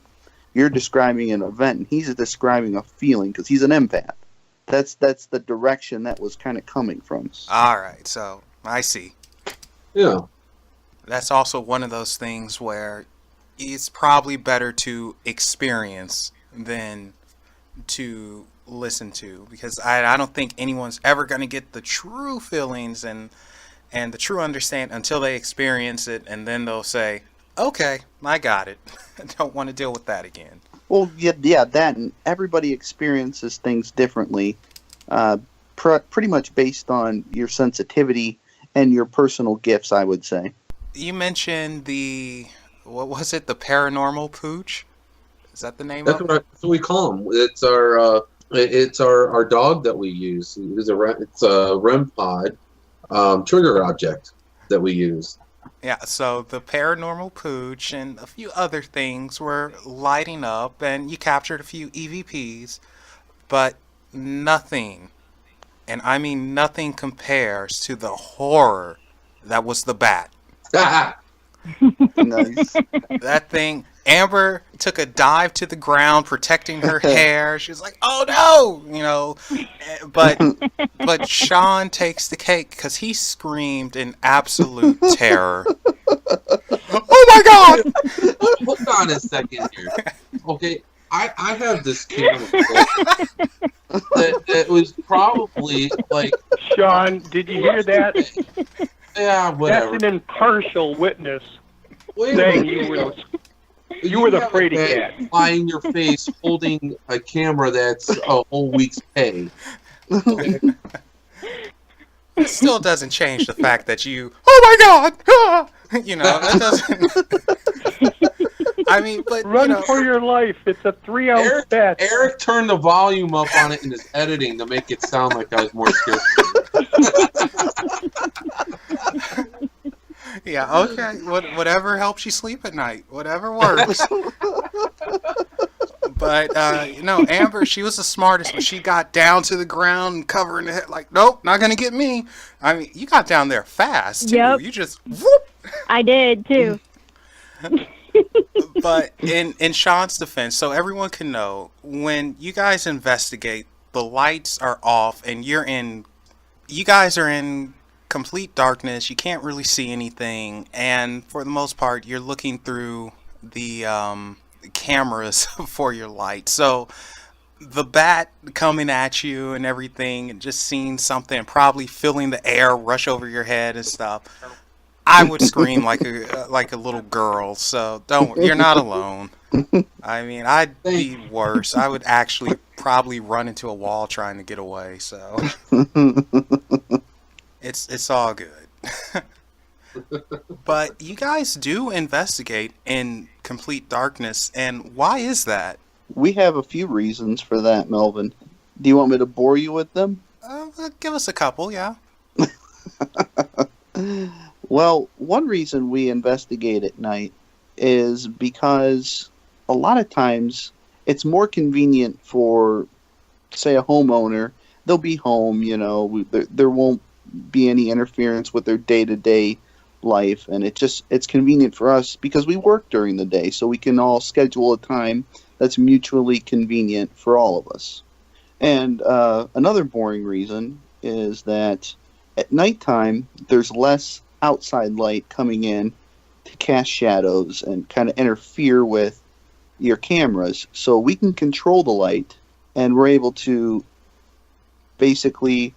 You're describing an event, and he's describing a feeling because he's an empath. That's the direction that was kind of coming from. All right, so I see. Yeah. That's also one of those things where it's probably better to experience than to listen to, because I don't think anyone's ever going to get the true feelings and the true understand until they experience it, and then they'll say, okay, I got it. I don't want to deal with that again. Well, yeah, that, and everybody experiences things differently, pretty much based on your sensitivity and your personal gifts, I would say. You mentioned what was it, the paranormal pooch? Is that the name That's of it? that's what we call them. It's our dog that we use. It's a REM pod trigger object that we use. Yeah, so the paranormal pooch and a few other things were lighting up, and you captured a few EVPs, but nothing, and I mean nothing, compares to the horror that was the bat. Nice. That thing, Amber took a dive to the ground, protecting her hair. She was like, "Oh no!" But Sean takes the cake because he screamed in absolute terror. Oh my God! Hold on a second here. Okay, I have this camera that was probably like. Sean, did you hear that? Yeah, whatever. That's an impartial witness Wait a saying minute. you were the have fraidy a cat. guy lying in your face holding a camera that's a whole week's pay. Okay. It still doesn't change the fact that you, oh my God! That doesn't. I mean, but Run for your life. It's a 3-ounce bat. Eric turned the volume up on it in his editing to make it sound like I was more scared. Yeah, okay. Whatever helps you sleep at night. Whatever works. But, Amber, she was the smartest when she got down to the ground and covering the head like, nope, not going to get me. I mean, you got down there fast, too. Yep. You just, whoop. I did too. But in Sean's defense, so everyone can know, when you guys investigate, the lights are off and you guys are in complete darkness. You can't really see anything, and for the most part, you're looking through the cameras for your light. So the bat coming at you and everything, and just seeing something, probably feeling the air rush over your head and stuff, I would scream like a little girl. So you're not alone. I mean, I'd be worse. I would actually probably run into a wall trying to get away. So it's all good. But you guys do investigate in complete darkness, and why is that? We have a few reasons for that, Melvin. Do you want me to bore you with them? Give us a couple, yeah. Well, one reason we investigate at night is because a lot of times it's more convenient for, say, a homeowner. They'll be home, there won't be any interference with their day-to-day life, and it's convenient for us because we work during the day, so we can all schedule a time that's mutually convenient for all of us. And another boring reason is that at nighttime there's less outside light coming in to cast shadows and kind of interfere with your cameras, so we can control the light, and we're able to basically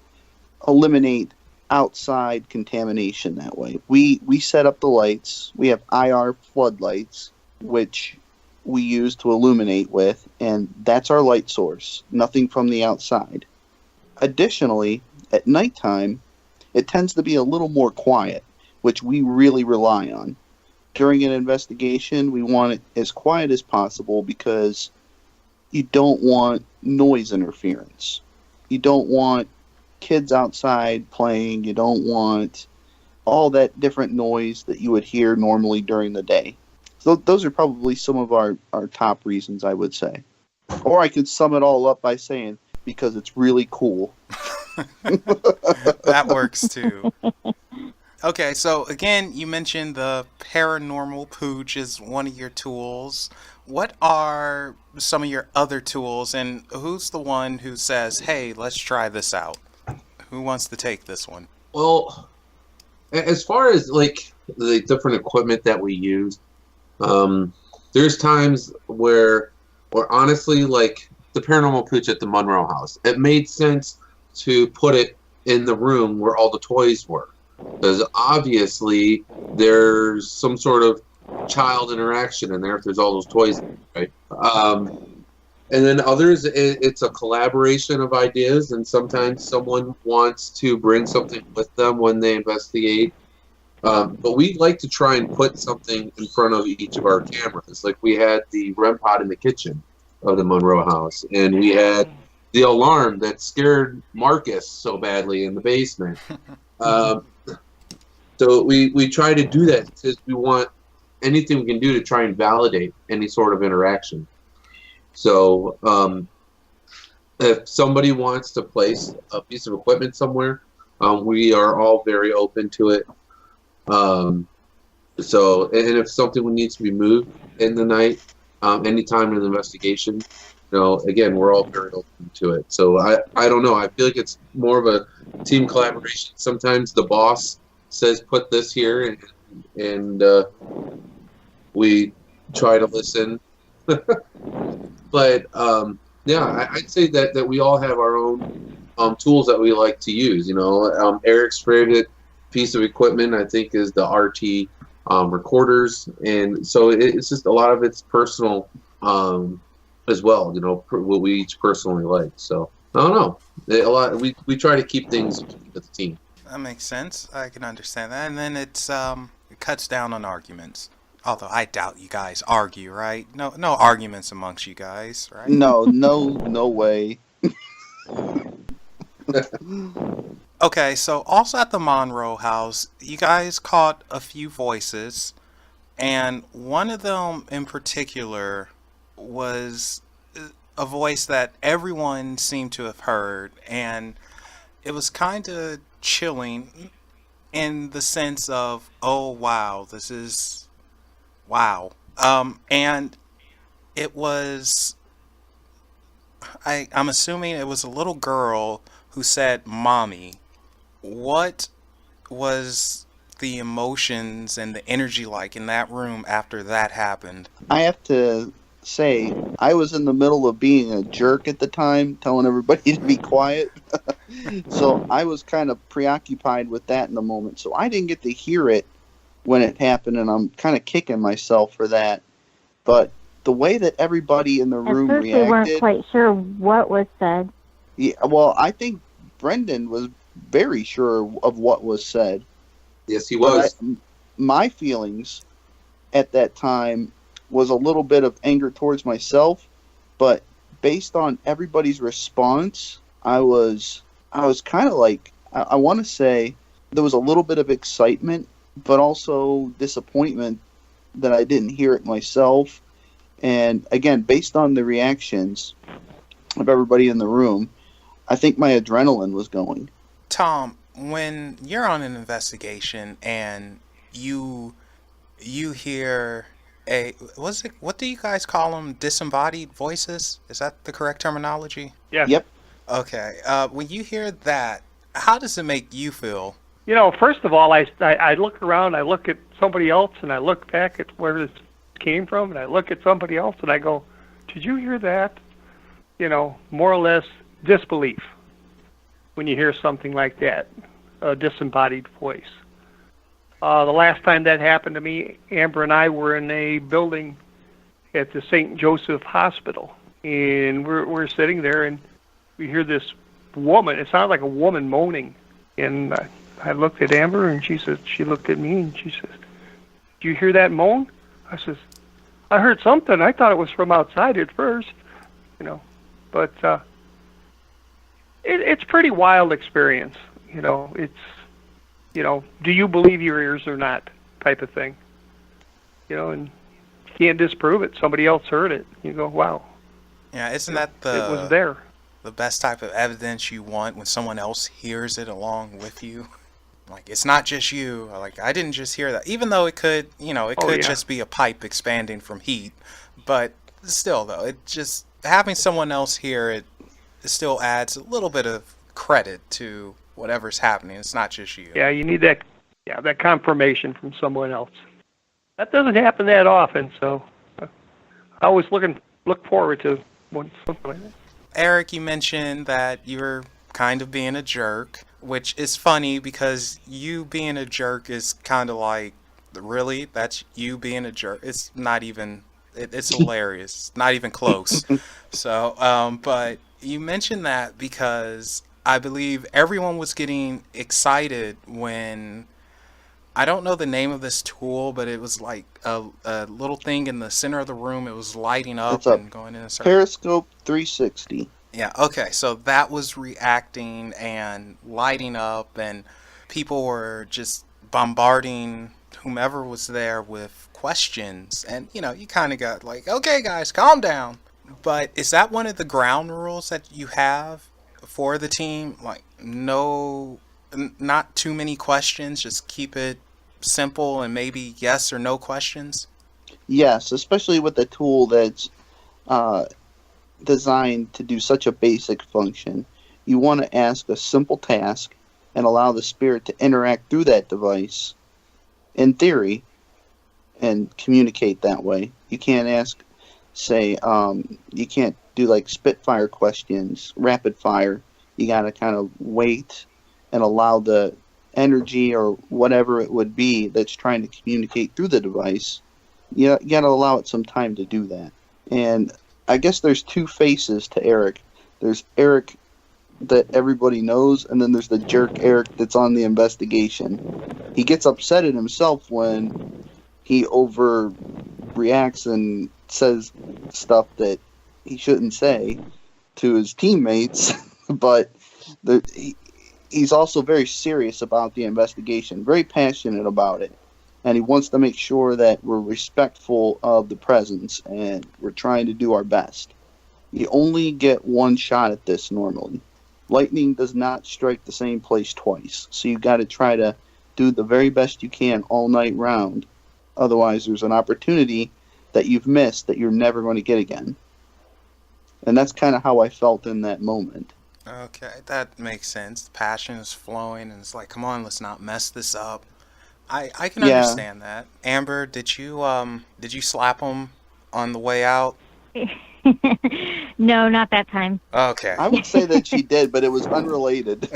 eliminate outside contamination that way. We set up the lights. We have IR floodlights, which we use to illuminate with, and that's our light source, nothing from the outside. Additionally, at nighttime, it tends to be a little more quiet, which we really rely on. During an investigation, we want it as quiet as possible because you don't want noise interference. You don't want kids outside playing. You don't want all that different noise that you would hear normally during the day. So those are probably some of our top reasons, I would say. Or I could sum it all up by saying, because it's really cool. That works too. Okay, so again, you mentioned the paranormal pooch is one of your tools. What are some of your other tools, and who's the one who says, hey, let's try this out? Who wants to take this one? Well, as far as like the different equipment that we use, there's times where honestly, like the paranormal pooch at the Monroe House, it made sense to put it in the room where all the toys were, because obviously there's some sort of child interaction in there if there's all those toys, right? And then others, it's a collaboration of ideas, and sometimes someone wants to bring something with them when they investigate. But we like to try and put something in front of each of our cameras. Like we had the REM pod in the kitchen of the Monroe House, and we had the alarm that scared Marcus so badly in the basement. So we try to do that because we want anything we can do to try and validate any sort of interaction. So if somebody wants to place a piece of equipment somewhere, we are all very open to it. So, and if something needs to be moved in the night, anytime in the investigation, again, we're all very open to it. So I don't know. I feel like it's more of a team collaboration. Sometimes the boss says, put this here, and we try to listen. But yeah, I'd say that we all have our own tools that we like to use. Eric's favorite piece of equipment, I think, is the RT recorders, and so it's just a lot of it's personal as well. What we each personally like. So I don't know. We try to keep things with the team. That makes sense. I can understand that, and then it cuts down on arguments. Although I doubt you guys argue, right? No arguments amongst you guys, right? No way. Okay, so also at the Monroe House, you guys caught a few voices, and one of them in particular was a voice that everyone seemed to have heard, and it was kind of chilling in the sense of, oh wow, this is wow. And it was, I'm assuming it was a little girl who said mommy. What was the emotions and the energy like in that room after that happened? I have to say, I was in the middle of being a jerk at the time, telling everybody to be quiet. So I was kind of preoccupied with that in the moment. So I didn't get to hear it when it happened, and I'm kind of kicking myself for that. But the way that everybody in the room reacted... At first we weren't quite sure what was said. Yeah, well, I think Brendan was very sure of what was said. Yes, he was. My feelings at that time was a little bit of anger towards myself, but based on everybody's response, I was kind of like, I want to say there was a little bit of excitement, but also disappointment that I didn't hear it myself. And again, based on the reactions of everybody in the room, I think my adrenaline was going. Tom, when you're on an investigation and you hear what do you guys call them? Disembodied voices? Is that the correct terminology? Yeah. Yep. Okay. When you hear that, how does it make you feel? First of all, I look around, I look at somebody else, and I look back at where this came from, and I look at somebody else, and I go, did you hear that? More or less disbelief when you hear something like that, a disembodied voice. The last time that happened to me, Amber and I were in a building at the St. Joseph Hospital, and we're sitting there, and we hear this woman. It sounded like a woman moaning, and I looked at Amber, and she looked at me, and she says, "Do you hear that moan?" I says, "I heard something. I thought it was from outside at first, but it's a pretty wild experience. It's do you believe your ears or not type of thing, and you can't disprove it. Somebody else heard it. You go, wow. Yeah, isn't that it was there. The best type of evidence you want when someone else hears it along with you? Like, it's not just you. Like, I didn't just hear that. Even though it could, just be a pipe expanding from heat. But still, though, it just, having someone else hear it still adds a little bit of credit to whatever's happening. It's not just you. Yeah, you need that confirmation from someone else. That doesn't happen that often, so I always look forward to something like that. Eric, you mentioned that you're kind of being a jerk, which is funny because you being a jerk is kind of like, really? That's you being a jerk? It's not even, it's hilarious. Not even close. So, but you mentioned that because I believe everyone was getting excited when, I don't know the name of this tool, but it was like a little thing in the center of the room. It was lighting up It's a and going in a circle. Periscope 360. Yeah, okay, so that was reacting and lighting up, and people were just bombarding whomever was there with questions. And, you kind of got like, okay, guys, calm down. But is that one of the ground rules that you have for the team? Like, not too many questions, just keep it simple and maybe yes or no questions? Yes, especially with a tool that's designed to do such a basic function. You want to ask a simple task and allow the spirit to interact through that device, in theory, and communicate that way. You can't ask, say, you can't do like spitfire questions, rapid fire. You got to kind of wait and allow the energy or whatever it would be that's trying to communicate through the device. You got to allow it some time to do that. And I guess there's two faces to Eric. There's Eric that everybody knows, and then there's the jerk Eric that's on the investigation. He gets upset at himself when he overreacts and says stuff that he shouldn't say to his teammates, but he's also very serious about the investigation, very passionate about it. And he wants to make sure that we're respectful of the presence and we're trying to do our best. You only get one shot at this normally. Lightning does not strike the same place twice. So you got to try to do the very best you can all night round. Otherwise, there's an opportunity that you've missed that you're never going to get again. And that's kind of how I felt in that moment. Okay, that makes sense. The passion is flowing and it's like, come on, let's not mess this up. I can understand that. Amber, did you slap him on the way out? No, not that time. Okay. I would say that she did, but it was unrelated.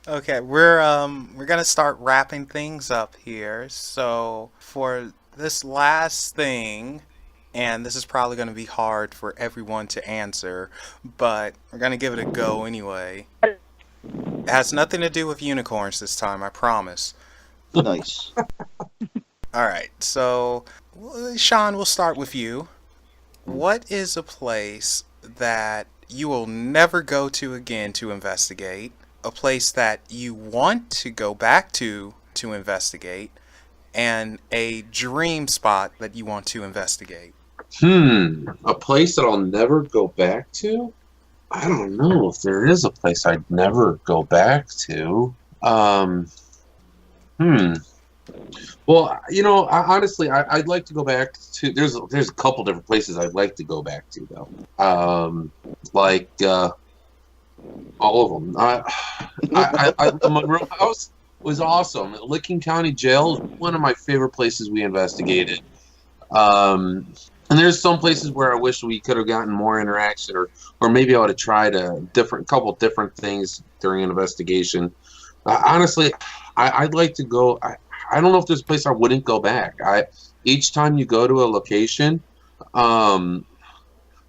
Okay, we're gonna start wrapping things up here. So for this last thing, and this is probably gonna be hard for everyone to answer, but we're gonna give it a go anyway. It has nothing to do with unicorns this time, I promise. Nice. Alright, so Sean, we'll start with you. What is a place that you will never go to again to investigate? A place that you want to go back to investigate? And a dream spot that you want to investigate? A place that I'll never go back to? I don't know if there is a place I'd never go back to. Well, honestly, I'd like to go back to. There's a couple different places I'd like to go back to though. All of them. The Monroe House was awesome. Licking County Jail is one of my favorite places we investigated. And there's some places where I wish we could have gotten more interaction, or maybe I would have tried a couple different things during an investigation. Honestly, I'd like to go. I don't know if there's a place I wouldn't go back. Each time you go to a location,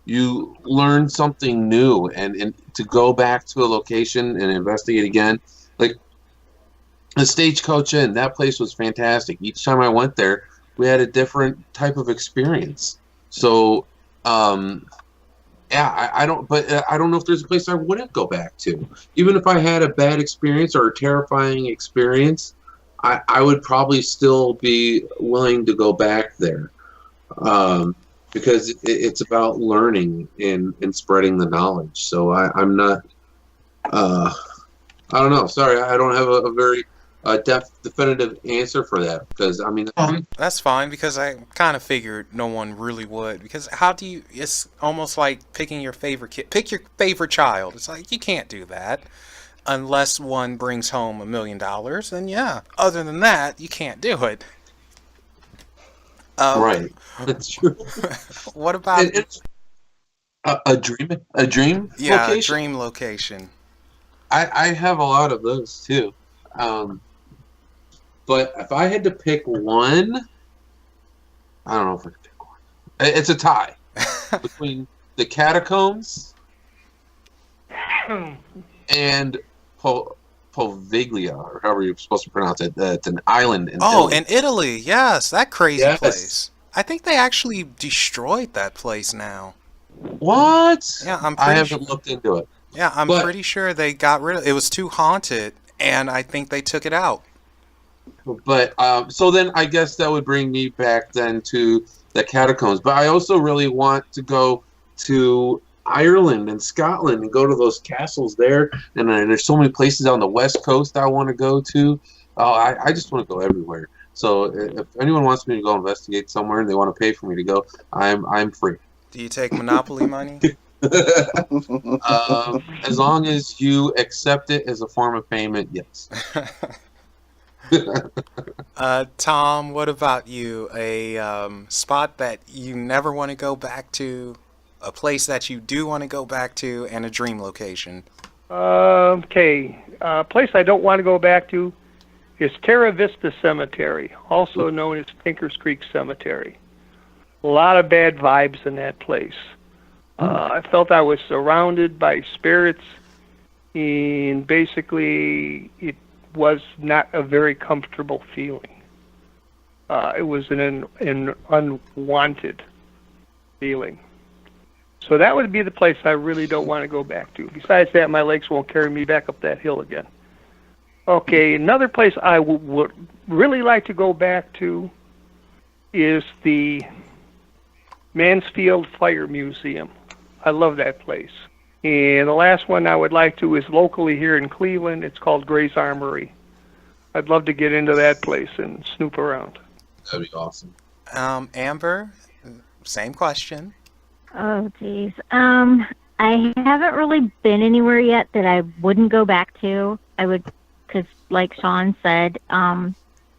you learn something new, and to go back to a location and investigate again, like the Stagecoach Inn, that place was fantastic. Each time I went there, we had a different type of experience. So, I don't know if there's a place I wouldn't go back to. Even if I had a bad experience or a terrifying experience, I would probably still be willing to go back there. Because it's about learning and spreading the knowledge. So I'm not, I don't know. Sorry, I don't have a very definitive answer for that, because I mean that's fine, because I kind of figured no one really would, because it's almost like picking your favorite kid. Pick your favorite child. It's like you can't do that unless one brings home $1 million, and yeah, other than that you can't do it. Right. That's true. What about It's a dream location. dream location? I have a lot of those too. But if I had to pick one, I don't know if I could pick one. It's a tie between the catacombs and Poveglia, or however you're supposed to pronounce it. It's an island in Italy. In Italy, yes, that crazy Yes. place. I think they actually destroyed that place now. What? Yeah, I'm I pretty haven't sure. looked into it. Yeah, I'm But- pretty sure they got rid of it. It was too haunted, and I think they took it out. But so then I guess that would bring me back then to the catacombs. But I also really want to go to Ireland and Scotland and go to those castles there. And there's so many places on the West Coast I want to go to. I just want to go everywhere. So if anyone wants me to go investigate somewhere and they want to pay for me to go, I'm free. Do you take Monopoly money? As long as you accept it as a form of payment, yes. Tom, what about you? A spot that you never want to go back to, a place that you do want to go back to, and a dream location. Okay. Place I don't want to go back to is Terra Vista Cemetery, also known as Tinkers Creek Cemetery. A lot of bad vibes in that place. I felt I was surrounded by spirits, and basically it was not a very comfortable feeling. It was an unwanted feeling. So that would be the place I really don't want to go back to. Besides that, my legs won't carry me back up that hill again. Okay, another place I would really like to go back to is the Mansfield Fire Museum. I love that place. And the last one I would like to is locally here in Cleveland. It's called Gray's Armory. I'd love to get into that place and snoop around. That'd be awesome. Amber, same question. Oh, geez. I haven't really been anywhere yet that I wouldn't go back to. I would, because like Sean said,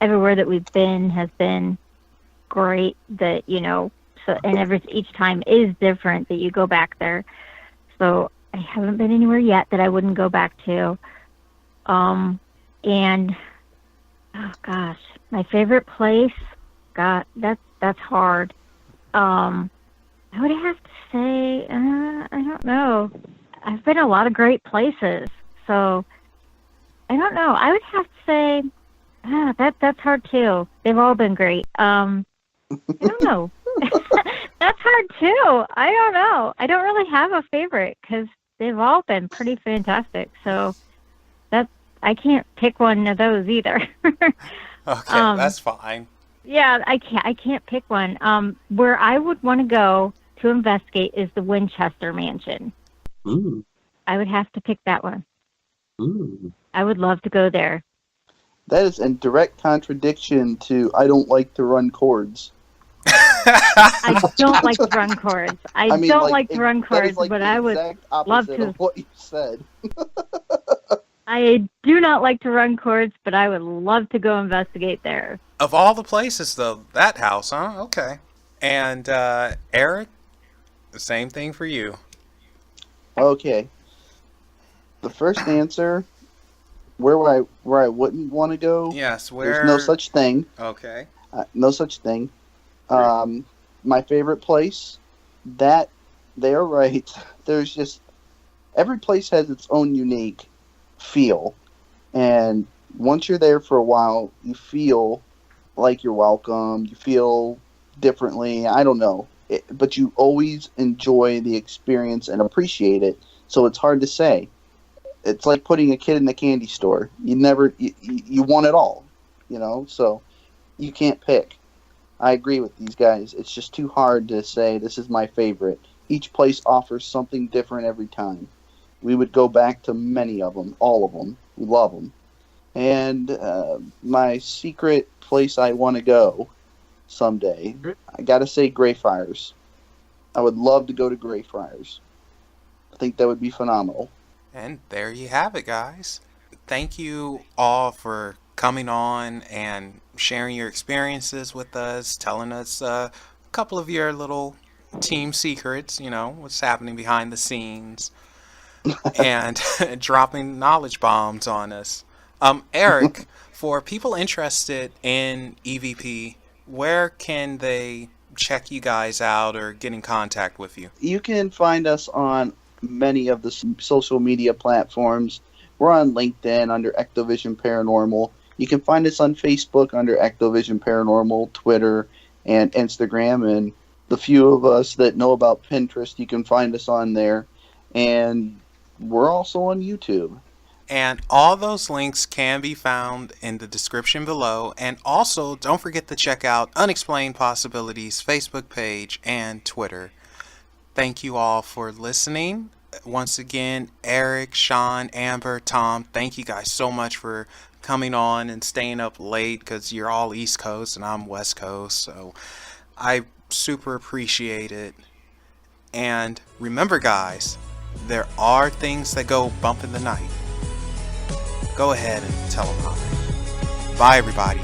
everywhere that we've been has been great. That, you know, so and each time is different that you go back there. So I haven't been anywhere yet that I wouldn't go back to. And oh gosh, my favorite place. God, that's hard. I would have to say, I don't know. I've been a lot of great places, so I don't know. I would have to say, that's hard too. They've all been great. I don't know. That's hard too. I don't know. I don't really have a favorite because they've all been pretty fantastic. So I can't pick one of those either. Okay, that's fine. Yeah, I can't pick one. Where I would want to go to investigate is the Winchester Mansion. Ooh. I would have to pick that one. Ooh. I would love to go there. That is in direct contradiction to I don't like to run cords. I don't like to run cords. I mean, don't like to run that cords, is like but the I would exact love opposite to. of what you said. I do not like to run cords, but I would love to go investigate there. Of all the places, though, that house, huh? Okay. And Eric, the same thing for you. Okay. The first answer, where I wouldn't want to go. Yes, where? There's no such thing. Okay. No such thing. My favorite place. That they're right. There's just every place has its own unique feel, and once you're there for a while, you feel like you're welcome. You feel differently. I don't know, but you always enjoy the experience and appreciate it. So it's hard to say. It's like putting a kid in the candy store. You want it all, you know. So you can't pick. I agree with these guys. It's just too hard to say this is my favorite. Each place offers something different every time. We would go back to many of them, all of them. We love them. And my secret place I want to go someday, I got to say Greyfriars. I would love to go to Greyfriars. I think that would be phenomenal. And there you have it, guys. Thank you all for coming on and sharing your experiences with us, telling us a couple of your little team secrets, what's happening behind the scenes, and dropping knowledge bombs on us. Eric, for people interested in EVP, where can they check you guys out or get in contact with you? You can find us on many of the social media platforms. We're on LinkedIn under EctoVision Paranormal. You can find us on Facebook under EctoVision Paranormal, Twitter, and Instagram. And the few of us that know about Pinterest, you can find us on there. And we're also on YouTube. And all those links can be found in the description below. And also, don't forget to check out Unexplained Possibilities Facebook page and Twitter. Thank you all for listening. Once again, Eric, Sean, Amber, Tom, thank you guys so much for coming on and staying up late, because you're all East Coast and I'm West Coast. So I super appreciate it. And remember, guys, there are things that go bump in the night. Go ahead and tell them about it. Bye, everybody.